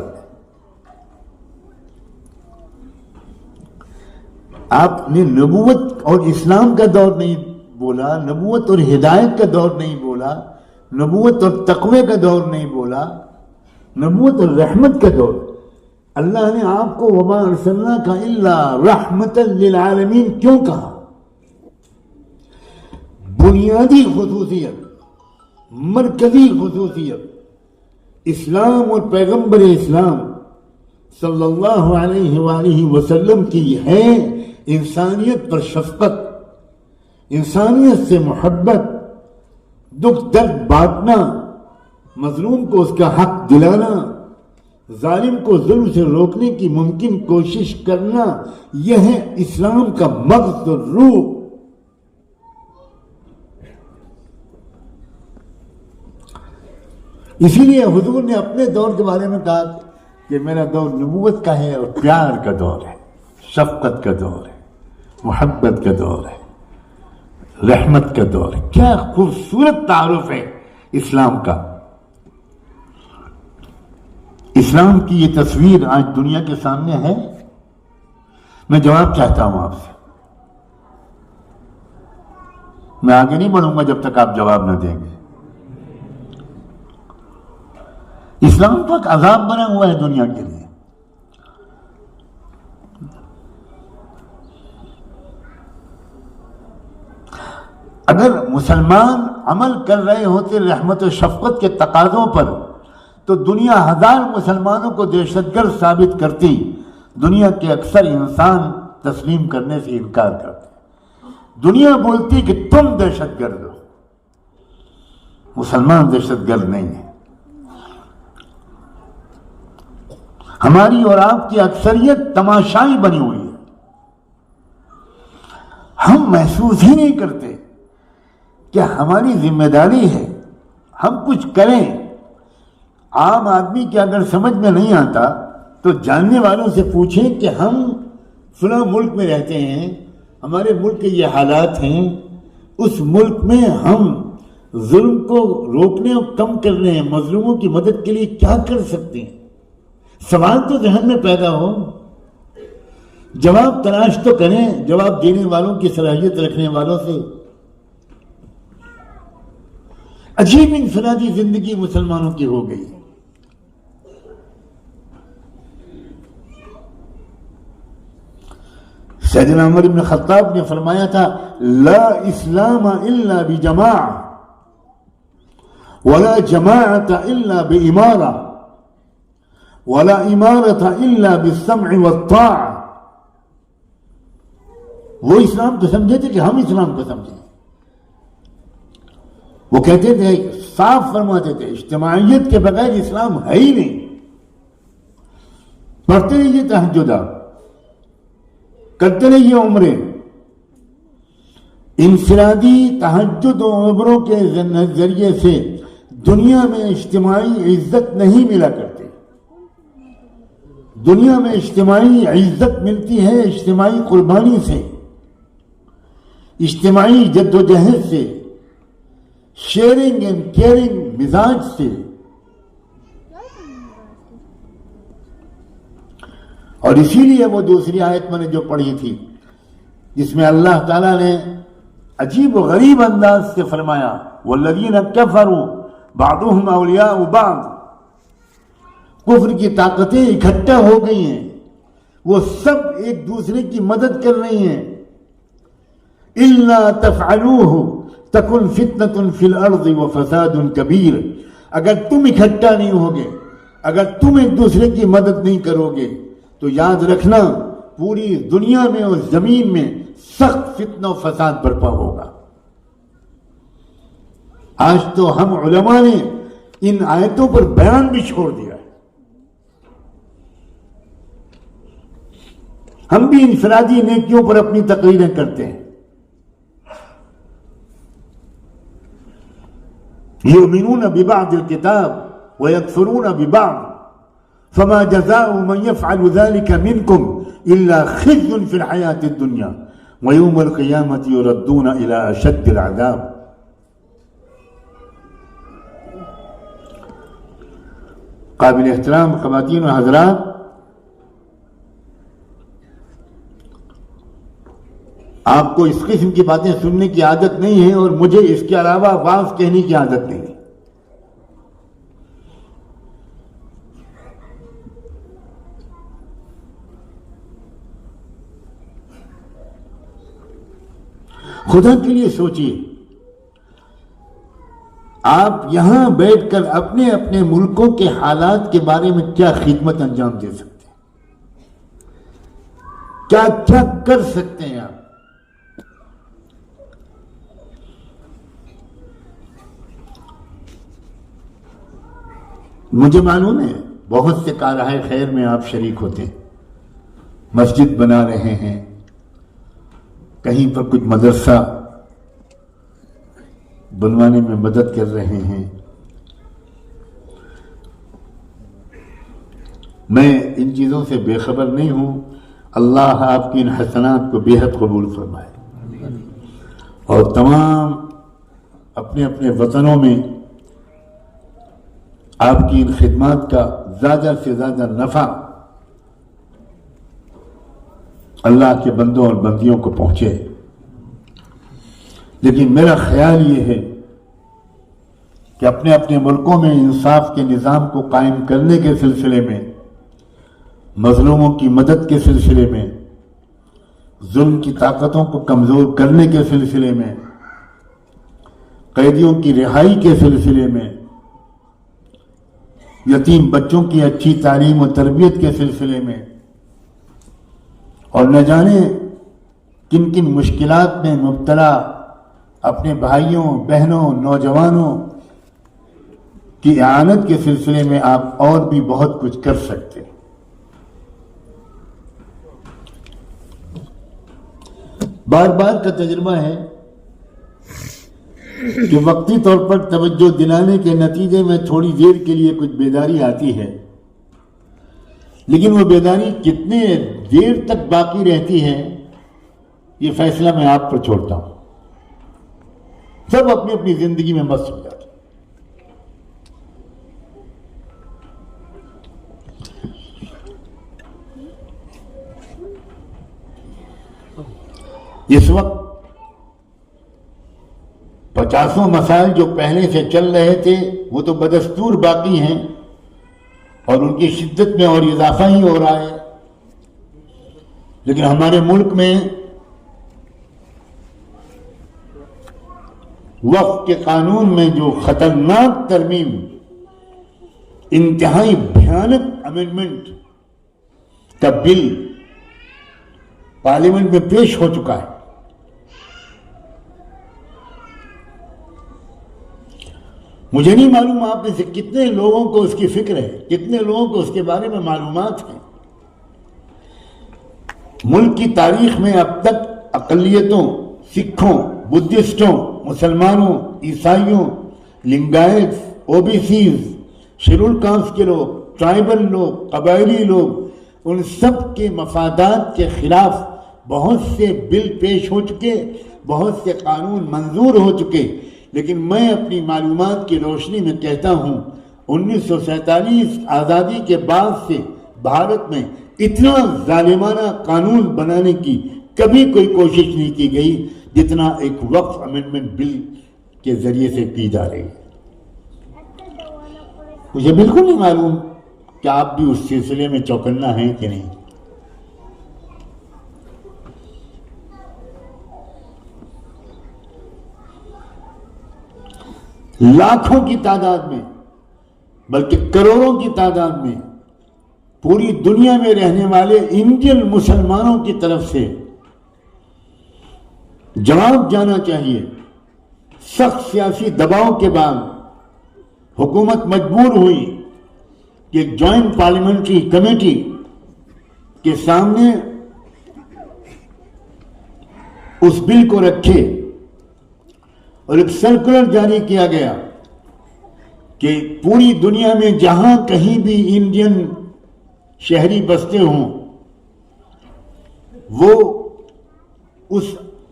آپ نے نبوت اور اسلام کا دور نہیں بولا، نبوت اور ہدایت کا دور نہیں بولا، نبوت اور تقوی کا دور نہیں بولا، نبوت اور رحمت کا دور۔ اللہ نے آپ کو وما ارسلناک الا رحمتا للعالمین کیوں کہا؟ بنیادی خصوصیت، مرکزی خصوصیت اسلام اور پیغمبر اسلام صلی اللہ علیہ وآلہ وسلم کی ہے انسانیت پر شفقت، انسانیت سے محبت، دکھ درد بانٹنا، مظلوم کو اس کا حق دلانا، ظالم کو ظلم سے روکنے کی ممکن کوشش کرنا، یہ ہے اسلام کا مغز اور روح۔ اسی لیے حضور نے اپنے دور کے بارے میں کہا کہ میرا دور نبوت کا ہے اور پیار کا دور ہے، شفقت کا دور ہے، محبت کا دور ہے، رحمت کا دور ہے۔ کیا خوبصورت تعارف ہے اسلام کا۔ اسلام کی یہ تصویر آج دنیا کے سامنے ہے۔ میں جواب چاہتا ہوں آپ سے، میں آگے نہیں بڑھوں گا جب تک آپ جواب نہ دیں گے۔ اسلام تو ایک عذاب بنا ہوا ہے دنیا کے لیے۔ اگر مسلمان عمل کر رہے ہوتے رحمت و شفقت کے تقاضوں پر تو دنیا ہزار مسلمانوں کو دہشت گرد ثابت کرتی، دنیا کے اکثر انسان تسلیم کرنے سے انکار کرتے۔ دنیا بولتی کہ تم دہشت گرد ہو، مسلمان دہشت گرد نہیں ہے۔ ہماری اور آپ کی اکثریت تماشائی بنی ہوئی ہے۔ ہم محسوس ہی نہیں کرتے کہ ہماری ذمہ داری ہے ہم کچھ کریں۔ عام آدمی کے اگر سمجھ میں نہیں آتا تو جاننے والوں سے پوچھیں کہ ہم فلاں ملک میں رہتے ہیں، ہمارے ملک کے یہ حالات ہیں، اس ملک میں ہم ظلم کو روکنے اور کم کرنے ہیں، مظلوموں کی مدد کے لیے کیا کر سکتے ہیں؟ سوال تو ذہن میں پیدا ہو، جواب تلاش تو کریں جواب دینے والوں کی صلاحیت رکھنے والوں سے۔ عجیب انفرادی زندگی مسلمانوں کی ہو گئی۔ سیدنا عمر بن خطاب نے فرمایا تھا لا اسلام الا بجماعہ ولا جماعت الا بامارہ ولا امارت الا بالسمع والطاعہ۔ وہ اسلام کو سمجھے تھے کہ ہم اسلام کو سمجھیں۔ وہ کہتے تھے، صاف فرماتے تھے، اجتماعیت کے بغیر اسلام ہے ہی نہیں۔ پڑھتے رہیے تہجد، کرتے رہیے عمرے، انفرادی تہجد و عمروں کے ذریعے سے دنیا میں اجتماعی عزت نہیں ملا کرتی۔ دنیا میں اجتماعی عزت ملتی ہے اجتماعی قربانی سے، اجتماعی جد و جہد سے، شیئرنگ اینڈ کیئرنگ مزاج سے۔ اور اسی لیے وہ دوسری آیت میں نے جو پڑھی تھی جس میں اللہ تعالیٰ نے عجیب و غریب انداز سے فرمایا والذین کفروا بعضهم اولیاء بعض، کفر کی طاقتیں اکٹھا ہو گئی ہیں، وہ سب ایک دوسرے کی مدد کر رہی ہیں۔ الا تفعلوه تکن فتنة فی الارض وفساد کبیر، اگر تم اکٹھا نہیں ہوگے، اگر تم ایک دوسرے کی مدد نہیں کرو گے تو یاد رکھنا پوری دنیا میں اور زمین میں سخت فتنہ و فساد برپا ہوگا۔ آج تو ہم علماء نے ان آیتوں پر بیان بھی چھوڑ دیا ہے۔ ہم بھی انفرادی نیکیوں پر اپنی تقریریں کرتے ہیں۔ یؤمنون ببعض الکتاب ویکفرون ببعض فما جزاء من يفعل ذلك منكم الا خزي في الحياة الدنيا ويوم القيامة يردون الى اشد العذاب۔ قابل احترام خواتین و حضرات، آپ کو اس قسم کی باتیں سننے کی عادت نہیں ہے اور مجھے اس کے علاوہ واز کہنے کی عادت نہیں ہے. خدا کے لیے سوچئے، آپ یہاں بیٹھ کر اپنے اپنے ملکوں کے حالات کے بارے میں کیا خدمت انجام دے سکتے ہیں، کیا کیا کر سکتے ہیں آپ. مجھے معلوم ہے بہت سے کارہائے خیر میں آپ شریک ہوتے ہیں، مسجد بنا رہے ہیں، کہیں پر کچھ مدرسہ بنوانے میں مدد کر رہے ہیں. میں ان چیزوں سے بے خبر نہیں ہوں. اللہ آپ کی ان حسنات کو بے حد قبول فرمائے اور تمام اپنے اپنے وطنوں میں آپ کی ان خدمات کا زیادہ سے زیادہ نفع اللہ کے بندوں اور بندیوں کو پہنچے. لیکن میرا خیال یہ ہے کہ اپنے اپنے ملکوں میں انصاف کے نظام کو قائم کرنے کے سلسلے میں، مظلوموں کی مدد کے سلسلے میں، ظلم کی طاقتوں کو کمزور کرنے کے سلسلے میں، قیدیوں کی رہائی کے سلسلے میں، یتیم بچوں کی اچھی تعلیم و تربیت کے سلسلے میں، اور نہ جانے کن کن مشکلات میں مبتلا اپنے بھائیوں بہنوں نوجوانوں کی اعانت کے سلسلے میں آپ اور بھی بہت کچھ کر سکتے ہیں. بار بار کا تجربہ ہے کہ وقتی طور پر توجہ دلانے کے نتیجے میں تھوڑی دیر کے لیے کچھ بیداری آتی ہے، لیکن وہ بیداری کتنے دیر تک باقی رہتی ہے یہ فیصلہ میں آپ پر چھوڑتا ہوں. سب اپنی اپنی زندگی میں مست ہو جاتے. اس وقت 50 مسائل جو پہلے سے چل رہے تھے وہ تو بدستور باقی ہیں اور ان کی شدت میں اور اضافہ ہی ہو رہا ہے. لیکن ہمارے ملک میں وقف کے قانون میں جو خطرناک ترمیم، انتہائی بھیانک امینڈمنٹ کا بل پارلیمنٹ میں پیش ہو چکا ہے، مجھے نہیں معلوم آپ میں سے کتنے لوگوں کو اس کی فکر ہے، کتنے لوگوں کو اس کے بارے میں معلومات ہیں. ملک کی تاریخ میں اب تک اقلیتوں، سکھوں، بدھسٹوں، مسلمانوں، عیسائیوں، Lingayats, O B Cs, schedule caste کے لوگ، ٹرائبل لوگ، قبائلی لوگ، ان سب کے مفادات کے خلاف بہت سے بل پیش ہو چکے، بہت سے قانون منظور ہو چکے. لیکن میں اپنی معلومات کی روشنی میں کہتا ہوں 1947 آزادی کے بعد سے بھارت میں اتنا ظالمانہ قانون بنانے کی کبھی کوئی کوشش نہیں کی گئی جتنا ایک وقف امینڈمنٹ بل کے ذریعے سے کی جا رہی ہے. مجھے بالکل نہیں معلوم کہ آپ بھی اس سلسلے میں چوکنا ہیں کہ نہیں. لاکھوں کی تعداد میں بلکہ کروڑوں کی تعداد میں پوری دنیا میں رہنے والے انڈین مسلمانوں کی طرف سے جواب جانا چاہیے. سخت سیاسی دباؤ کے بعد حکومت مجبور ہوئی کہ ایک جوائنٹ پارلیمنٹری کمیٹی کے سامنے اس بل کو رکھے اور ایک سرکولر جاری کیا گیا کہ پوری دنیا میں جہاں کہیں بھی انڈین شہری بستے ہوں وہ اس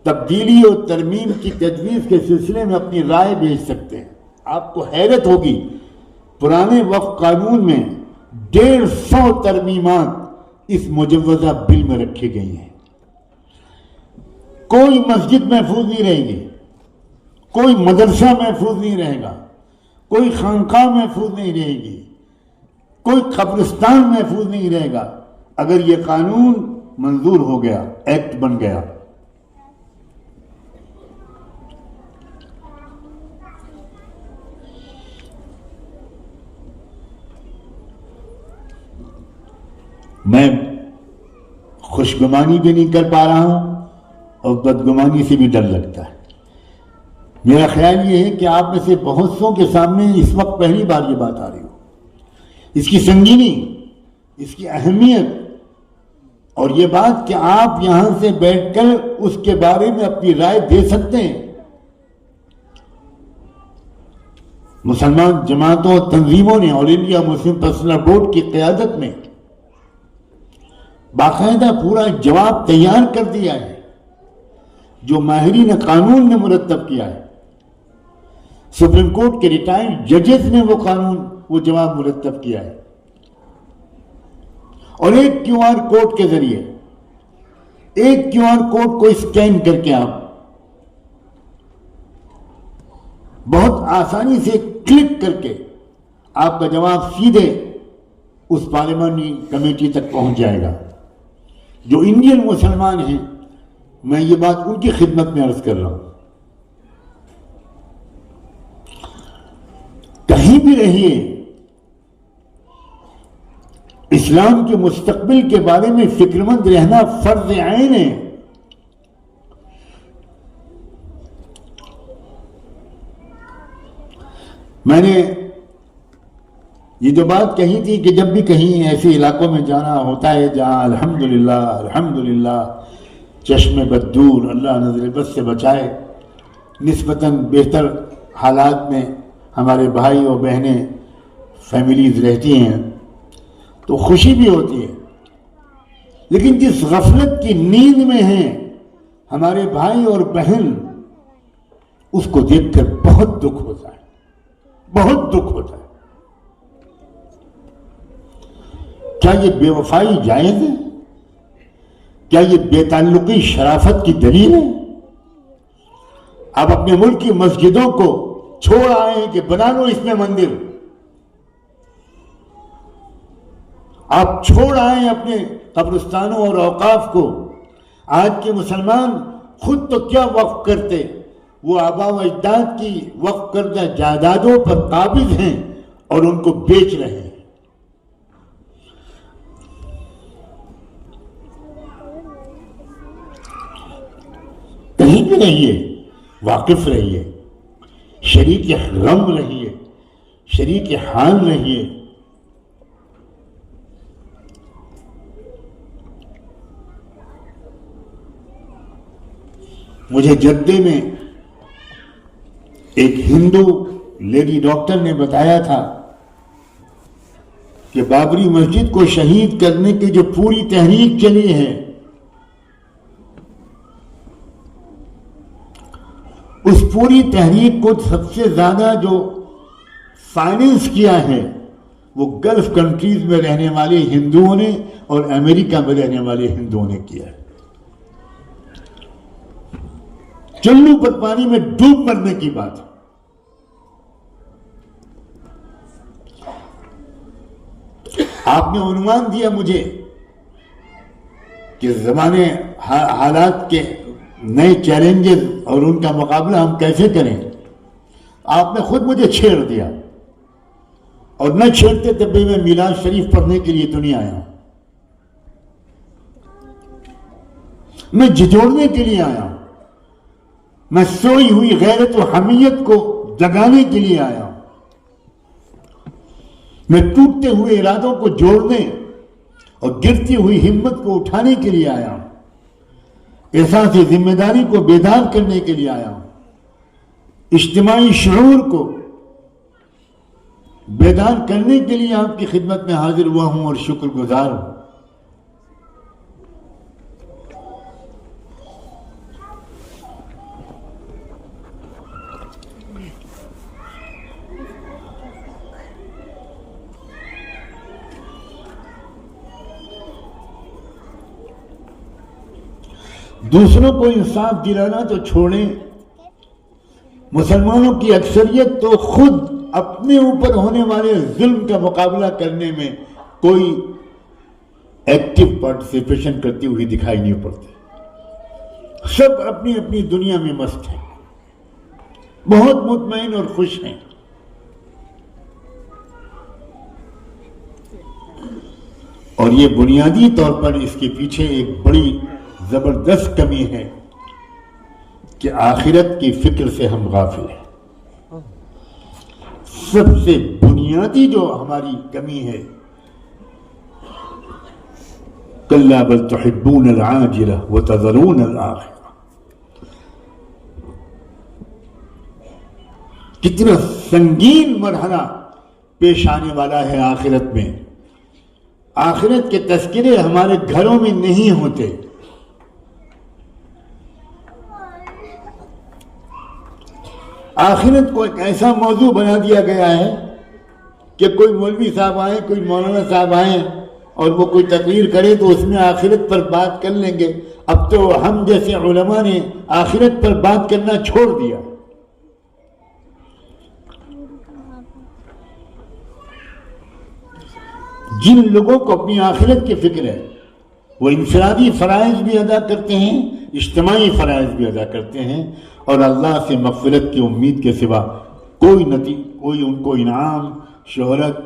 تبدیلی اور ترمیم کی تجویز کے سلسلے میں اپنی رائے بھیج سکتے ہیں. آپ کو حیرت ہوگی پرانے وقف قانون میں 150 ترمیمات اس مجوزہ بل میں رکھی گئی ہیں. کوئی مسجد محفوظ نہیں رہے گی، کوئی مدرسہ محفوظ نہیں رہے گا، کوئی خانقاہ محفوظ نہیں رہے گی، کوئی قبرستان محفوظ نہیں رہے گا اگر یہ قانون منظور ہو گیا، ایکٹ بن گیا۔ میں خوشگمانی بھی نہیں کر پا رہا ہوں اور بدگمانی سے بھی ڈر لگتا ہے۔ میرا خیال یہ ہے کہ آپ میں سے بہت سوں کے سامنے اس وقت پہلی بار یہ بات آ رہی ہو، اس کی سنگینی، اس کی اہمیت، اور یہ بات کہ آپ یہاں سے بیٹھ کر اس کے بارے میں اپنی رائے دے سکتے ہیں۔ مسلمان جماعتوں اور تنظیموں نے آل انڈیا مسلم پرسنل بورڈ کی قیادت میں باقاعدہ پورا جواب تیار کر دیا ہے، جو ماہرین قانون نے مرتب کیا ہے۔ سپریم کورٹ کے ریٹائرڈ ججز نے وہ جواب مرتب کیا ہے، اور ایک کیو آر کوڈ کے ذریعے، ایک کیو آر کوڈ کو اسکین کر کے آپ بہت آسانی سے کلک کر کے آپ کا جواب سیدھے اس پارلیمانی کمیٹی تک پہنچ جائے گا۔ جو انڈین مسلمان ہیں، میں یہ بات ان کی خدمت میں عرض کر رہا ہوں، کہیں بھی رہیے، اسلام کے مستقبل کے بارے میں فکر مند رہنا فرض عین ہے۔ میں نے یہ جو بات کہی تھی کہ جب بھی کہیں ایسے علاقوں میں جانا ہوتا ہے جہاں الحمدللہ چشم بد دور، اللہ نظر بد سے بچائے، نسبتاً بہتر حالات میں ہمارے بھائی اور بہنیں فیملیز رہتی ہیں تو خوشی بھی ہوتی ہے، لیکن جس غفلت کی نیند میں ہیں ہمارے بھائی اور بہن، اس کو دیکھ کر بہت دکھ ہوتا ہے، بہت دکھ ہوتا ہے۔ کیا یہ بے وفائی جائز ہے؟ کیا یہ بے تعلقی شرافت کی دلیل ہے؟ آپ اپنے ملک کی مسجدوں کو چھوڑ آئے ہیں کہ بنا لو اس میں مندر، آپ چھوڑ آئے ہیں اپنے قبرستانوں اور اوقاف کو۔ آج کے مسلمان خود تو کیا وقف کرتے، وہ آباء و اجداد کی وقف کردہ جائیدادوں پر قابض ہیں اور ان کو بیچ رہے ہیں۔ کہیں بھی رہیے، واقف رہیے، شریک غم رہیے، شریک حال رہیے۔ مجھے جدے میں ایک ہندو لیڈی ڈاکٹر نے بتایا تھا کہ بابری مسجد کو شہید کرنے کی جو پوری تحریک چلی ہے، اس پوری تحریک کو سب سے زیادہ جو فائننس کیا ہے وہ گلف کنٹریز میں رہنے والے ہندوؤں نے اور امریکہ میں رہنے والے ہندوؤں نے کیا ہے۔ چلو پر پانی میں ڈوب مرنے کی بات ہے۔ آپ نے عنوان دیا مجھے کہ زمانے حالات کے نئے چیلنجز اور ان کا مقابلہ ہم کیسے کریں۔ آپ نے خود مجھے چھیڑ دیا، اور نہ چھیڑتے تب بھی میں میلاد شریف پڑھنے کے لیے تو نہیں آیا ہوں، میں جھجوڑنے کے لیے آیا ہوں، میں سوئی ہوئی غیرت و حمیت کو جگانے کے لیے آیا ہوں، میں ٹوٹتے ہوئے ارادوں کو جوڑنے اور گرتی ہوئی ہمت کو اٹھانے کے لیے آیا ہوں، احساس ذمہ داری کو بیدار کرنے کے لیے آیا ہوں، اجتماعی شعور کو بیدار کرنے کے لیے آپ کی خدمت میں حاضر ہوا ہوں اور شکر گزار ہوں۔ دوسروں کو انصاف دلانا تو چھوڑیں، مسلمانوں کی اکثریت تو خود اپنے اوپر ہونے والے ظلم کا مقابلہ کرنے میں کوئی ایکٹیو پارٹیسپیشن کرتی ہوئی دکھائی نہیں پڑتی، سب اپنی اپنی دنیا میں مست ہیں، بہت مطمئن اور خوش ہیں۔ اور یہ بنیادی طور پر اس کے پیچھے ایک بڑی زبردست کمی ہے کہ آخرت کی فکر سے ہم غافل ہیں۔ سب سے بنیادی جو ہماری کمی ہے، کلا بل تحبون العاجلہ وتذرون الآخرہ، کتنا سنگین مرحلہ پیش آنے والا ہے آخرت میں۔ آخرت کے تذکرے ہمارے گھروں میں نہیں ہوتے، آخرت کو ایک ایسا موضوع بنا دیا گیا ہے کہ کوئی مولوی صاحب آئیں، کوئی مولانا صاحب آئیں اور وہ کوئی تقریر کرے تو اس میں آخرت پر بات کر لیں گے۔ اب تو ہم جیسے علماء نے آخرت پر بات کرنا چھوڑ دیا۔ جن لوگوں کو اپنی آخرت کی فکر ہے وہ انفرادی فرائض بھی ادا کرتے ہیں، اجتماعی فرائض بھی ادا کرتے ہیں، اور اللہ سے مغفرت کی امید کے سوا کوئی ان کو انعام، شہرت،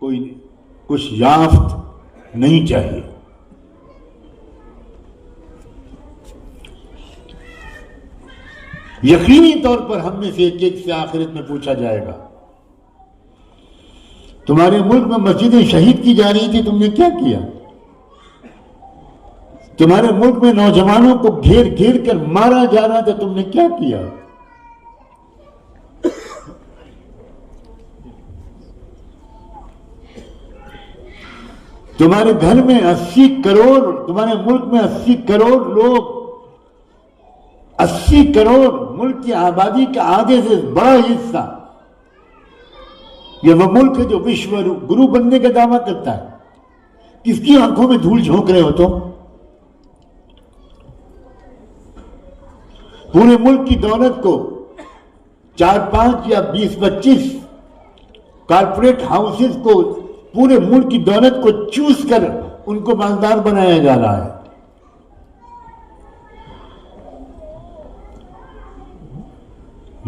کوئی کچھ یافت نہیں چاہیے۔ یقینی طور پر ہم میں سے ایک ایک سے آخرت میں پوچھا جائے گا، تمہارے ملک میں مسجدیں شہید کی جا رہی تھی، تم نے کیا کیا؟ تمہارے ملک میں نوجوانوں کو گھیر گھیر کر مارا جا رہا تھا، تم نے کیا کیا؟ تمہارے گھر میں 80 کروڑ، تمہارے ملک میں 80 کروڑ لوگ، 80 کروڑ ملک کی آبادی کا آدھے سے بڑا حصہ، یہ وہ ملک ہے جو وشو گرو بننے کا دعویٰ کرتا ہے۔ کس کی آنکھوں میں دھول جھونک رہے ہو تم؟ پورے ملک کی دولت کو 4-5 یا 20-25 کارپوریٹ ہاؤسز کو، پورے ملک کی دولت کو چوس کر ان کو مالدار بنایا جا رہا ہے۔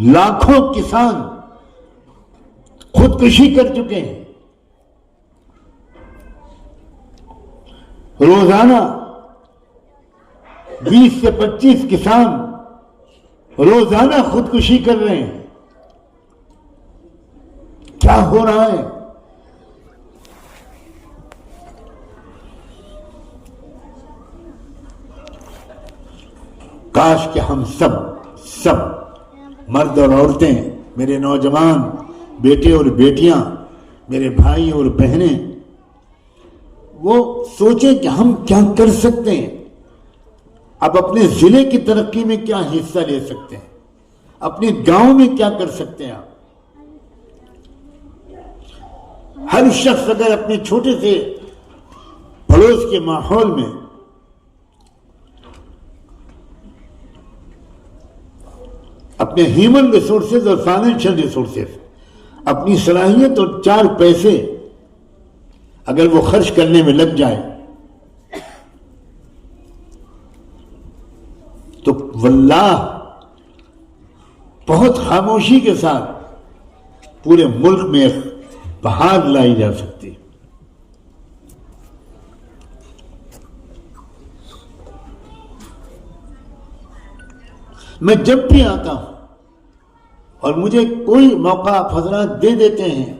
لاکھوں کسان خودکشی کر چکے ہیں، روزانہ 20 سے 25 کسان روزانہ خودکشی کر رہے ہیں۔ کیا ہو رہا ہے؟ کاش کہ ہم سب مرد اور عورتیں، میرے نوجوان بیٹے اور بیٹیاں، میرے بھائی اور بہنیں، وہ سوچیں کہ ہم کیا کر سکتے ہیں، اب اپنے ضلع کی ترقی میں کیا حصہ لے سکتے ہیں، اپنے گاؤں میں کیا کر سکتے ہیں۔ ہر شخص اگر اپنے چھوٹے سے پڑوس کے ماحول میں اپنے ہیومن ریسورسز اور فائنینشل ریسورسز، اپنی صلاحیت اور 4 پیسے اگر وہ خرچ کرنے میں لگ جائے تو واللہ بہت خاموشی کے ساتھ پورے ملک میں بہار لائی جا سکتی۔ میں جب بھی آتا ہوں اور مجھے کوئی موقع آپ حضرات دے دیتے ہیں،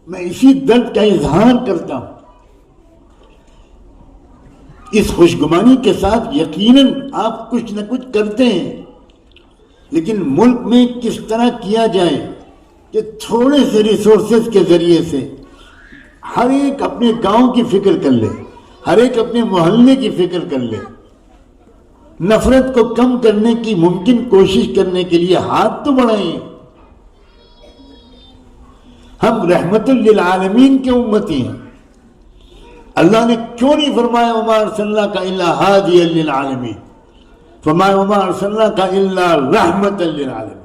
میں اسی درد کا اظہار کرتا ہوں، اس خوشگمانی کے ساتھ یقیناً آپ کچھ نہ کچھ کرتے ہیں، لیکن ملک میں کس طرح کیا جائے کہ تھوڑے سے ریسورسز کے ذریعے سے ہر ایک اپنے گاؤں کی فکر کر لے، ہر ایک اپنے محلے کی فکر کر لے، نفرت کو کم کرنے کی ممکن کوشش کرنے کے لیے ہاتھ تو بڑھائیں۔ ہم رحمت للعالمین کے امتی ہیں، اللہ نے کیوں نہیں فرمایا وما ارسلناک الا ہادیا للعالمین؟ فرمایا وما ارسلناک الا رحمۃ للعالمین.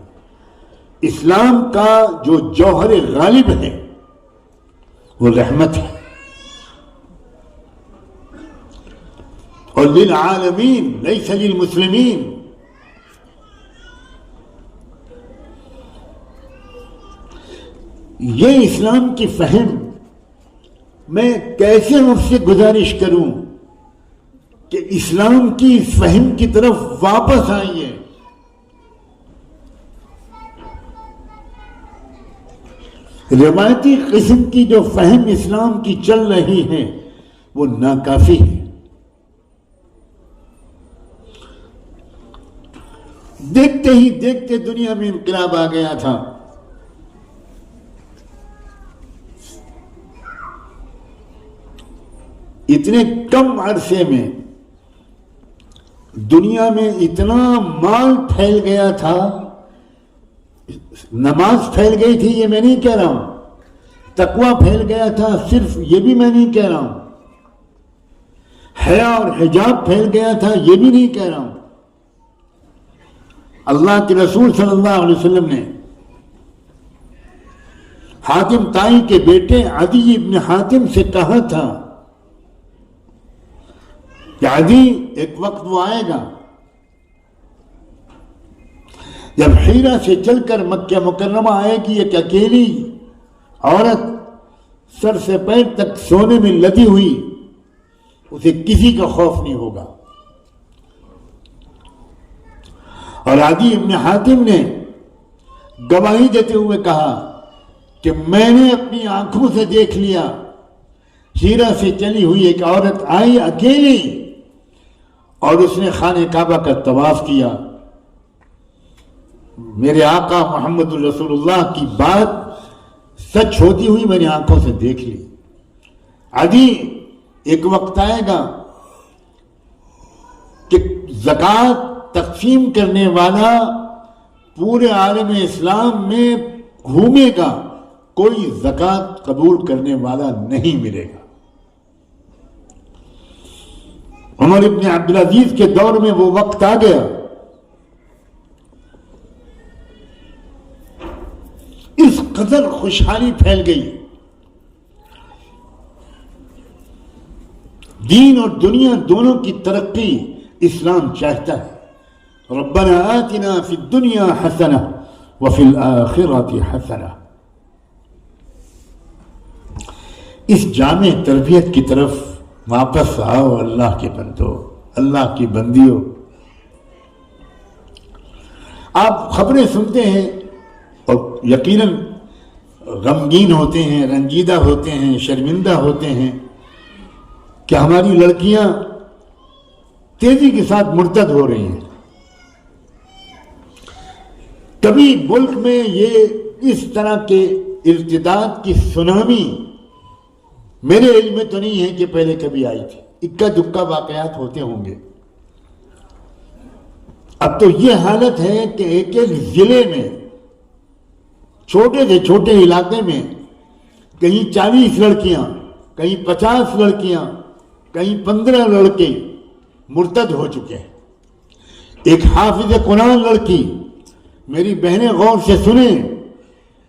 اسلام کا جو جوہر غالب ہے وہ رحمت ہے، اور للعالمین لیس للمسلمین. یہ اسلام کی فہم میں کیسے مجھ سے گزارش کروں کہ اسلام کی اس فہم کی طرف واپس آئیے. روایتی قسم کی جو فہم اسلام کی چل رہی ہے وہ ناکافی ہے. دیکھتے ہی دیکھتے دنیا میں انقلاب آ گیا تھا. اتنے کم عرصے میں دنیا میں اتنا مال پھیل گیا تھا. نماز پھیل گئی تھی یہ میں نہیں کہہ رہا ہوں، تقویٰ پھیل گیا تھا صرف یہ بھی میں نہیں کہہ رہا ہوں، حیا اور حجاب پھیل گیا تھا یہ بھی نہیں کہہ رہا ہوں. اللہ کے رسول صلی اللہ علیہ وسلم نے حاتم طائی کے بیٹے عدی ابن حاتم سے کہا تھا کہ عدی ایک وقت وہ آئے گا جب حیرہ سے چل کر مکہ مکرمہ آئے گی ایک اکیلی عورت سر سے پیر تک سونے میں لدی ہوئی، اسے کسی کا خوف نہیں ہوگا. اور عدی ابن حاتم نے گواہی دیتے ہوئے کہا کہ میں نے اپنی آنکھوں سے دیکھ لیا حیرہ سے چلی ہوئی ایک عورت آئی اکیلی اور اس نے خانہ کعبہ کا طواف کیا. میرے آقا محمد رسول اللہ کی بات سچ ہوتی ہوئی میں نے آنکھوں سے دیکھ لی. عدی ایک وقت آئے گا کہ زکوٰۃ تقسیم کرنے والا پورے عالم اسلام میں گھومے گا، کوئی زکوٰۃ قبول کرنے والا نہیں ملے گا. عمر ابن عبدالعزیز کے دور میں وہ وقت آ گیا. اس قدر خوشحالی پھیل گئی، دین اور دنیا دونوں کی ترقی اسلام چاہتا ہے. ربنا آتنا فی الدنیا حسنہ وفی الآخرۃ حسنہ. اس جامع تربیت کی طرف واپس آؤ اللہ کے بندو، اللہ کی بندیوں. آپ خبریں سنتے ہیں اور یقیناً غمگین ہوتے ہیں، رنجیدہ ہوتے ہیں، شرمندہ ہوتے ہیں کہ ہماری لڑکیاں تیزی کے ساتھ مرتد ہو رہی ہیں. کبھی ملک میں یہ اس طرح کے ارتداد کی سونامی میرے علم میں تو نہیں ہے کہ پہلے کبھی آئی تھی. اکا دکا واقعات ہوتے ہوں گے. اب تو یہ حالت ہے کہ ایک ایک ضلع میں، چھوٹے سے چھوٹے علاقے میں کہیں 40 لڑکیاں، کہیں 50 لڑکیاں، کہیں 15 لڑکے مرتد ہو چکے ہیں. ایک حافظ قرآن لڑکی، میری بہنیں غور سے سنیں،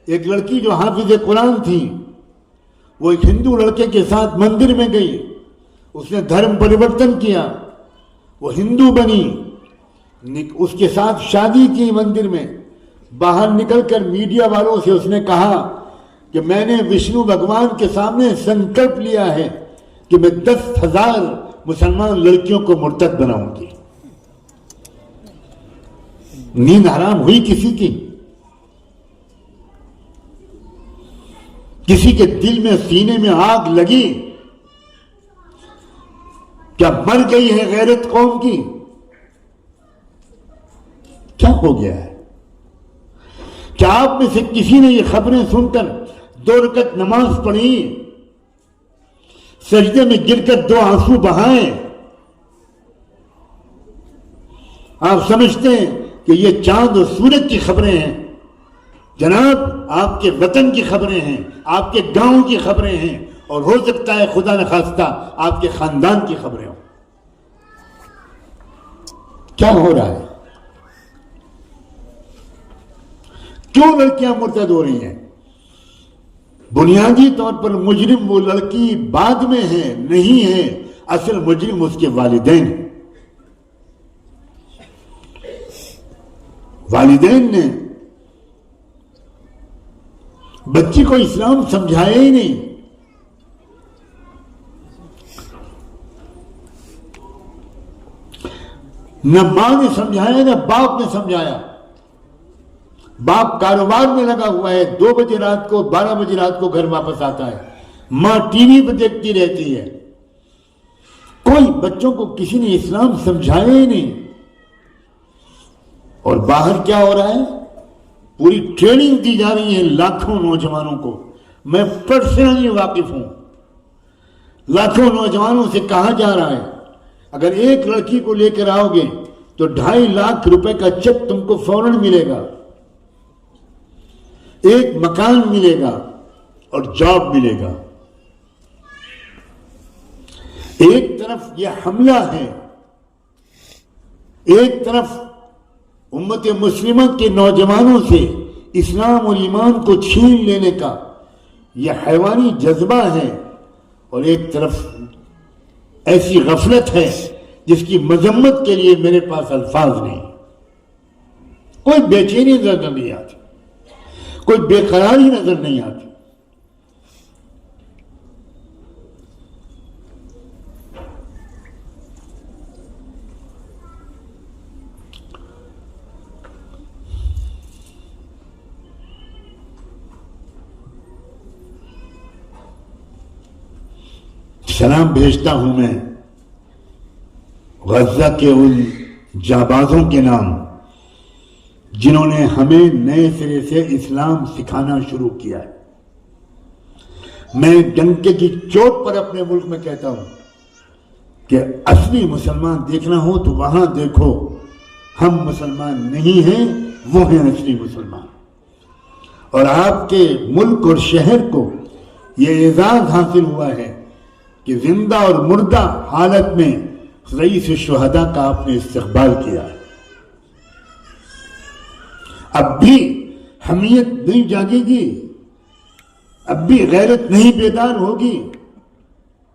ایک لڑکی جو حافظ قرآن تھی وہ ایک ہندو لڑکے کے ساتھ مندر میں گئی، اس نے دھرم پریورتن کیا، وہ ہندو بنی، اس کے ساتھ شادی کی مندر میں. باہر نکل کر میڈیا والوں سے اس نے کہا کہ میں نے وشنو بھگوان کے سامنے سنکلپ لیا ہے کہ میں 10,000 مسلمان لڑکیوں کو مرتد بناؤں گی. نیند حرام ہوئی کسی کی؟ کسی کے دل میں سینے میں آگ لگی؟ کیا مر گئی ہے غیرت قوم کی؟ کیا ہو گیا ہے؟ کیا آپ میں سے کسی نے یہ خبریں سن کر 2 رکعت نماز پڑھی، سجدے میں گر کر 2 آنسو بہائے؟ آپ سمجھتے ہیں کہ یہ چاند اور سورج کی خبریں ہیں؟ جناب آپ کے وطن کی خبریں ہیں، آپ کے گاؤں کی خبریں ہیں، اور ہو سکتا ہے خدا نخواستہ آپ کے خاندان کی خبریں ہوں. کیا ہو رہا ہے؟ کیوں لڑکیاں مرتد ہو رہی ہیں؟ بنیادی طور پر مجرم وہ لڑکی بعد میں ہے، نہیں ہے، اصل مجرم اس کے والدین ہیں۔ والدین نے بچی کو اسلام سمجھایا ہی نہیں۔ نہ ماں نے سمجھایا نہ باپ نے سمجھایا۔ باپ کاروبار میں لگا ہوا ہے، 2 بجے رات کو 12 بجے رات کو گھر واپس آتا ہے، ماں ٹی وی پہ دیکھتی رہتی ہے۔ کوئی بچوں کو کسی نے اسلام سمجھایا ہی نہیں۔ اور باہر کیا ہو رہا ہے؟ پوری ٹریننگ دی جا رہی ہے لاکھوں نوجوانوں کو۔ میں پرسنلی واقف ہوں۔ لاکھوں نوجوانوں سے کہا جا رہا ہے اگر ایک لڑکی کو لے کر آؤ گے تو 2.5 لاکھ روپے کا چیک تم کو فوراً ملے گا، ایک مکان ملے گا اور جاب ملے گا۔ ایک طرف یہ حملہ ہے، ایک طرف امت مسلمہ کے نوجوانوں سے اسلام اور ایمان کو چھین لینے کا یہ حیوانی جذبہ ہے، اور ایک طرف ایسی غفلت ہے جس کی مذمت کے لیے میرے پاس الفاظ نہیں۔ کوئی بے چینی نظر نہیں آتی، کوئی بے قراری نظر نہیں آتی۔ سلام بھیجتا ہوں میں غزہ کے ان جانبازوں کے نام جنہوں نے ہمیں نئے سرے سے اسلام سکھانا شروع کیا ہے۔ میں ڈنکے کی چوٹ پر اپنے ملک میں کہتا ہوں کہ اصلی مسلمان دیکھنا ہو تو وہاں دیکھو، ہم مسلمان نہیں ہیں، وہ ہیں اصلی مسلمان۔ اور آپ کے ملک اور شہر کو یہ اعزاز حاصل ہوا ہے کہ زندہ اور مردہ حالت میں رئیس الشہداء کا آپ نے استقبال کیا ہے۔ اب بھی حمیت نہیں جاگے گی، اب بھی غیرت نہیں بیدار ہوگی،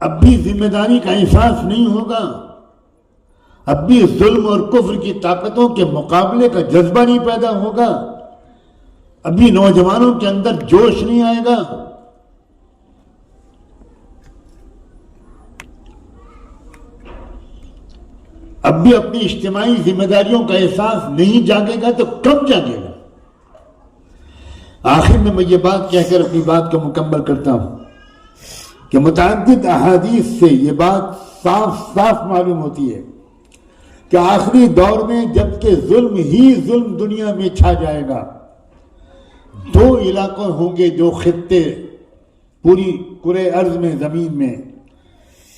اب بھی ذمہ داری کا احساس نہیں ہوگا، اب بھی ظلم اور کفر کی طاقتوں کے مقابلے کا جذبہ نہیں پیدا ہوگا، اب بھی نوجوانوں کے اندر جوش نہیں آئے گا۔ اب بھی اپنی اجتماعی ذمہ داریوں کا احساس نہیں جاگے گا تو کب جاگے گا؟ آخر میں یہ بات کہہ کر اپنی بات کو مکمل کرتا ہوں کہ متعدد احادیث سے یہ بات صاف صاف معلوم ہوتی ہے کہ آخری دور میں جبکہ ظلم ہی ظلم دنیا میں چھا جائے گا، 2 علاقوں ہوں گے، 2 خطے پوری کرۂ ارض میں، زمین میں،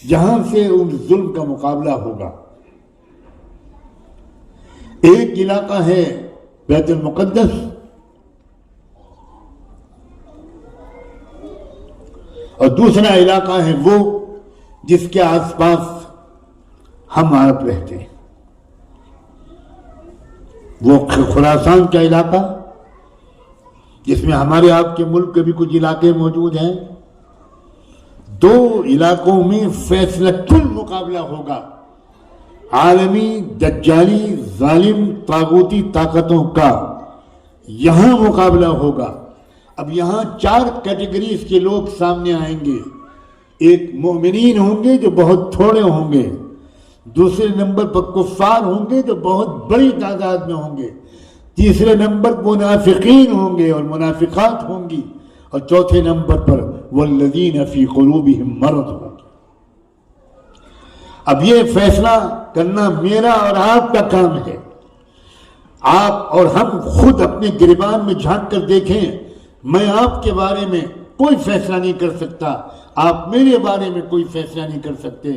جہاں سے ان ظلم کا مقابلہ ہوگا۔ ایک علاقہ ہے بیت المقدس، اور دوسرا علاقہ ہے وہ جس کے آس پاس ہم عرب رہتے ہیں، وہ خراسان کا علاقہ جس میں ہمارے آپ کے ملک کے بھی کچھ علاقے موجود ہیں۔ 2 علاقوں میں فیصلہ مقابلہ ہوگا، عالمی دجالی ظالم طاغوتی طاقتوں کا یہاں مقابلہ ہوگا۔ اب یہاں 4 کیٹیگریز کے لوگ سامنے آئیں گے۔ ایک مومنین ہوں گے جو بہت تھوڑے ہوں گے، دوسرے نمبر پر کفار ہوں گے جو بہت بڑی تعداد میں ہوں گے، تیسرے نمبر پر منافقین ہوں گے اور منافقات ہوں گی، اور چوتھے نمبر پر والذین فی قلوبہم مرض ہوں گے۔ اب یہ فیصلہ کرنا میرا اور آپ کا کام ہے۔ آپ اور ہم خود اپنے گریبان میں جھانک کر دیکھیں۔ میں آپ کے بارے میں کوئی فیصلہ نہیں کر سکتا، آپ میرے بارے میں کوئی فیصلہ نہیں کر سکتے۔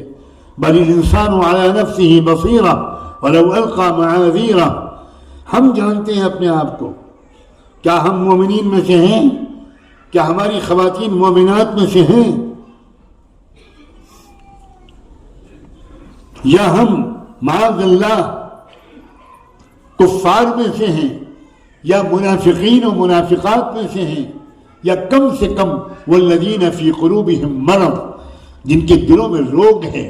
بل الانسان علی نفسہ بصیرہ ولو القی معاذیرہ۔ ہم جانتے ہیں اپنے آپ کو، کیا ہم مومنین میں سے ہیں؟ کیا ہماری خواتین مومنات میں سے ہیں؟ یا ہم معاذ اللہ کفار میں سے ہیں یا منافقین و منافقات میں سے ہیں یا کم سے کم والذین فی قلوبہم مرض، جن کے دلوں میں روگ ہے،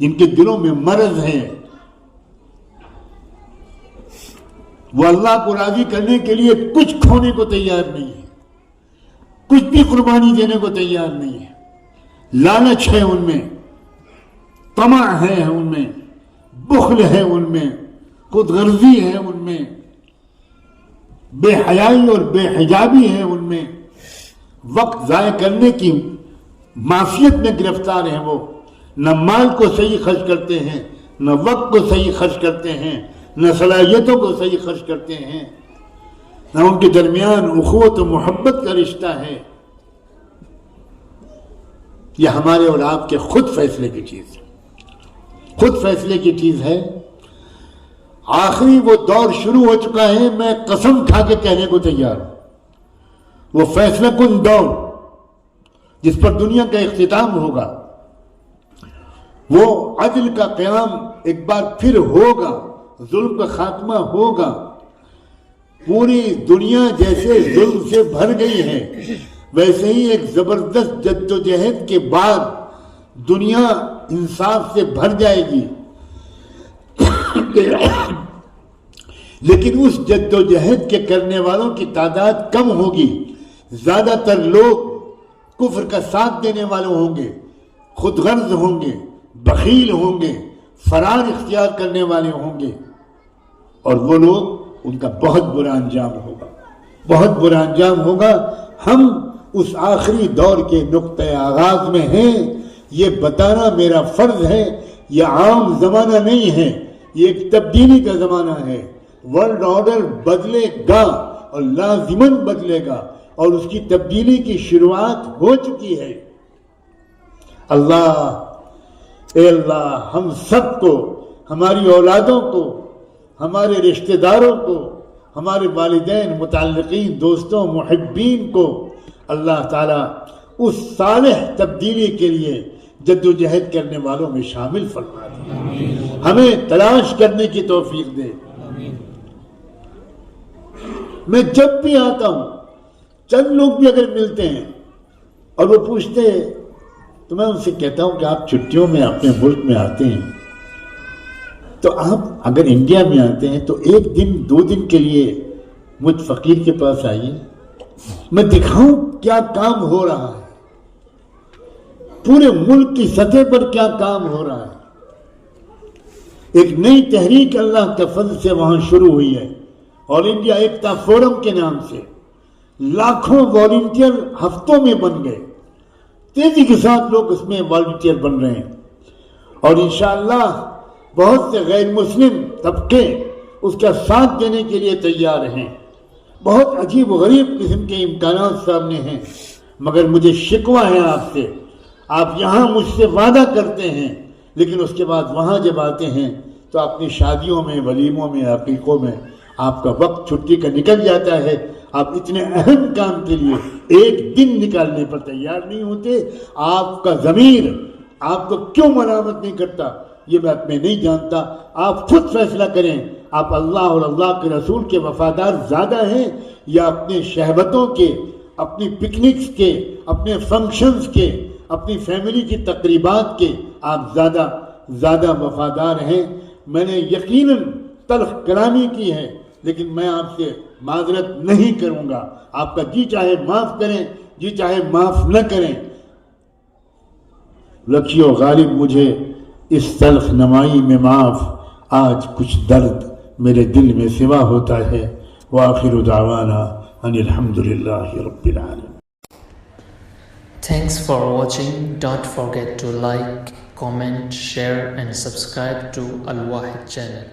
جن کے دلوں میں مرض ہے، وہ اللہ کو راضی کرنے کے لیے کچھ کھونے کو تیار نہیں ہے، کچھ بھی قربانی دینے کو تیار نہیں ہے۔ لالچ ہے ان میں، طمع ہے ان میں، بخل ہے ان میں، خود غرضی ہے ان میں، بے حیائی اور بے حجابی ہے ان میں، وقت ضائع کرنے کی معصیت میں گرفتار ہیں۔ وہ نہ مال کو صحیح خرچ کرتے ہیں، نہ وقت کو صحیح خرچ کرتے ہیں، نہ صلاحیتوں کو صحیح خرچ کرتے ہیں، نہ ان کے درمیان اخوت و محبت کا رشتہ ہے۔ یہ ہمارے اور آپ کے خود فیصلے کی چیز ہے، خود فیصلے کی چیز ہے۔ آخری وہ دور شروع ہو چکا ہے، میں قسم کھا کے کہنے کو تیار ہوں، وہ فیصلہ کن دور جس پر دنیا کا اختتام ہوگا، وہ عدل کا قیام ایک بار پھر ہوگا، ظلم کا خاتمہ ہوگا۔ پوری دنیا جیسے ظلم سے بھر گئی ہے، ویسے ہی ایک زبردست جدوجہد کے بعد دنیا انصاف سے بھر جائے گی، لیکن اس جدوجہد کے کرنے والوں کی تعداد کم ہوگی۔ زیادہ تر لوگ کفر کا ساتھ دینے والے ہوں گے، خود غرض ہوں گے، بخیل ہوں گے، فرار اختیار کرنے والے ہوں گے، اور وہ لوگ ان کا بہت برا انجام ہوگا، بہت برا انجام ہوگا۔ ہم اس آخری دور کے نقطۂ آغاز میں ہیں، یہ بتانا میرا فرض ہے۔ یہ عام زمانہ نہیں ہے، یہ ایک تبدیلی کا زمانہ ہے۔ ورلڈ آرڈر بدلے گا اور لازماً بدلے گا، اور اس کی تبدیلی کی شروعات ہو چکی ہے۔ اللہ، اے اللہ، ہم سب کو، ہماری اولادوں کو، ہمارے رشتہ داروں کو، ہمارے والدین، متعلقین، دوستوں، محبین کو اللہ تعالیٰ اس صالح تبدیلی کے لیے جدوجہد کرنے والوں میں شامل فرما دے، ہمیں تلاش کرنے کی توفیق دے۔ میں جب بھی آتا ہوں، چند لوگ بھی اگر ملتے ہیں اور وہ پوچھتے ہیں تو میں ان سے کہتا ہوں کہ آپ چھٹیوں میں اپنے ملک میں آتے ہیں تو آپ اگر انڈیا میں آتے ہیں تو ایک دن 2 دن کے لیے مجھ فقیر کے پاس آئیے، میں دکھاؤں کیا کام ہو رہا ہے، پورے ملک کی سطح پر کیا کام ہو رہا ہے۔ ایک نئی تحریک اللہ کے فضل سے وہاں شروع ہوئی ہے، آل انڈیا ایکتا فورم کے نام سے لاکھوں والنٹیئر ہفتوں میں بن گئے، تیزی کے ساتھ لوگ اس میں والنٹیئر بن رہے ہیں، اور انشاءاللہ بہت سے غیر مسلم طبقے اس کا ساتھ دینے کے لیے تیار ہیں۔ بہت عجیب و غریب قسم کے امکانات سامنے ہیں، مگر مجھے شکوہ ہے آپ سے، آپ یہاں مجھ سے وعدہ کرتے ہیں لیکن اس کے بعد وہاں جب آتے ہیں تو اپنی شادیوں میں، ولیموں میں، عقیقوں میں آپ کا وقت چھٹی کا نکل جاتا ہے، آپ اتنے اہم کام کے لیے ایک دن نکالنے پر تیار نہیں ہوتے۔ آپ کا ضمیر آپ کو کیوں ملامت نہیں کرتا یہ بات میں نہیں جانتا، آپ خود فیصلہ کریں، آپ اللہ اور اللہ کے رسول کے وفادار زیادہ ہیں یا اپنے شہوتوں کے، اپنی پکنکس کے، اپنے فنکشنز کے، اپنی فیملی کی تقریبات کے آپ زیادہ وفادار ہیں۔ میں نے یقیناً تلخ کلامی کی ہے لیکن میں آپ سے معذرت نہیں کروں گا، آپ کا جی چاہے معاف کریں، جی چاہے معاف نہ کریں، رکھیو غالب مجھے اس تلخ نمائی میں معاف، آج کچھ درد میرے دل میں سوا ہوتا ہے۔ وآخر دعوانا ان الحمدللہ رب العالمین۔ Thanks for watching. Don't forget to like, comment, share and subscribe to Al Wahid channel.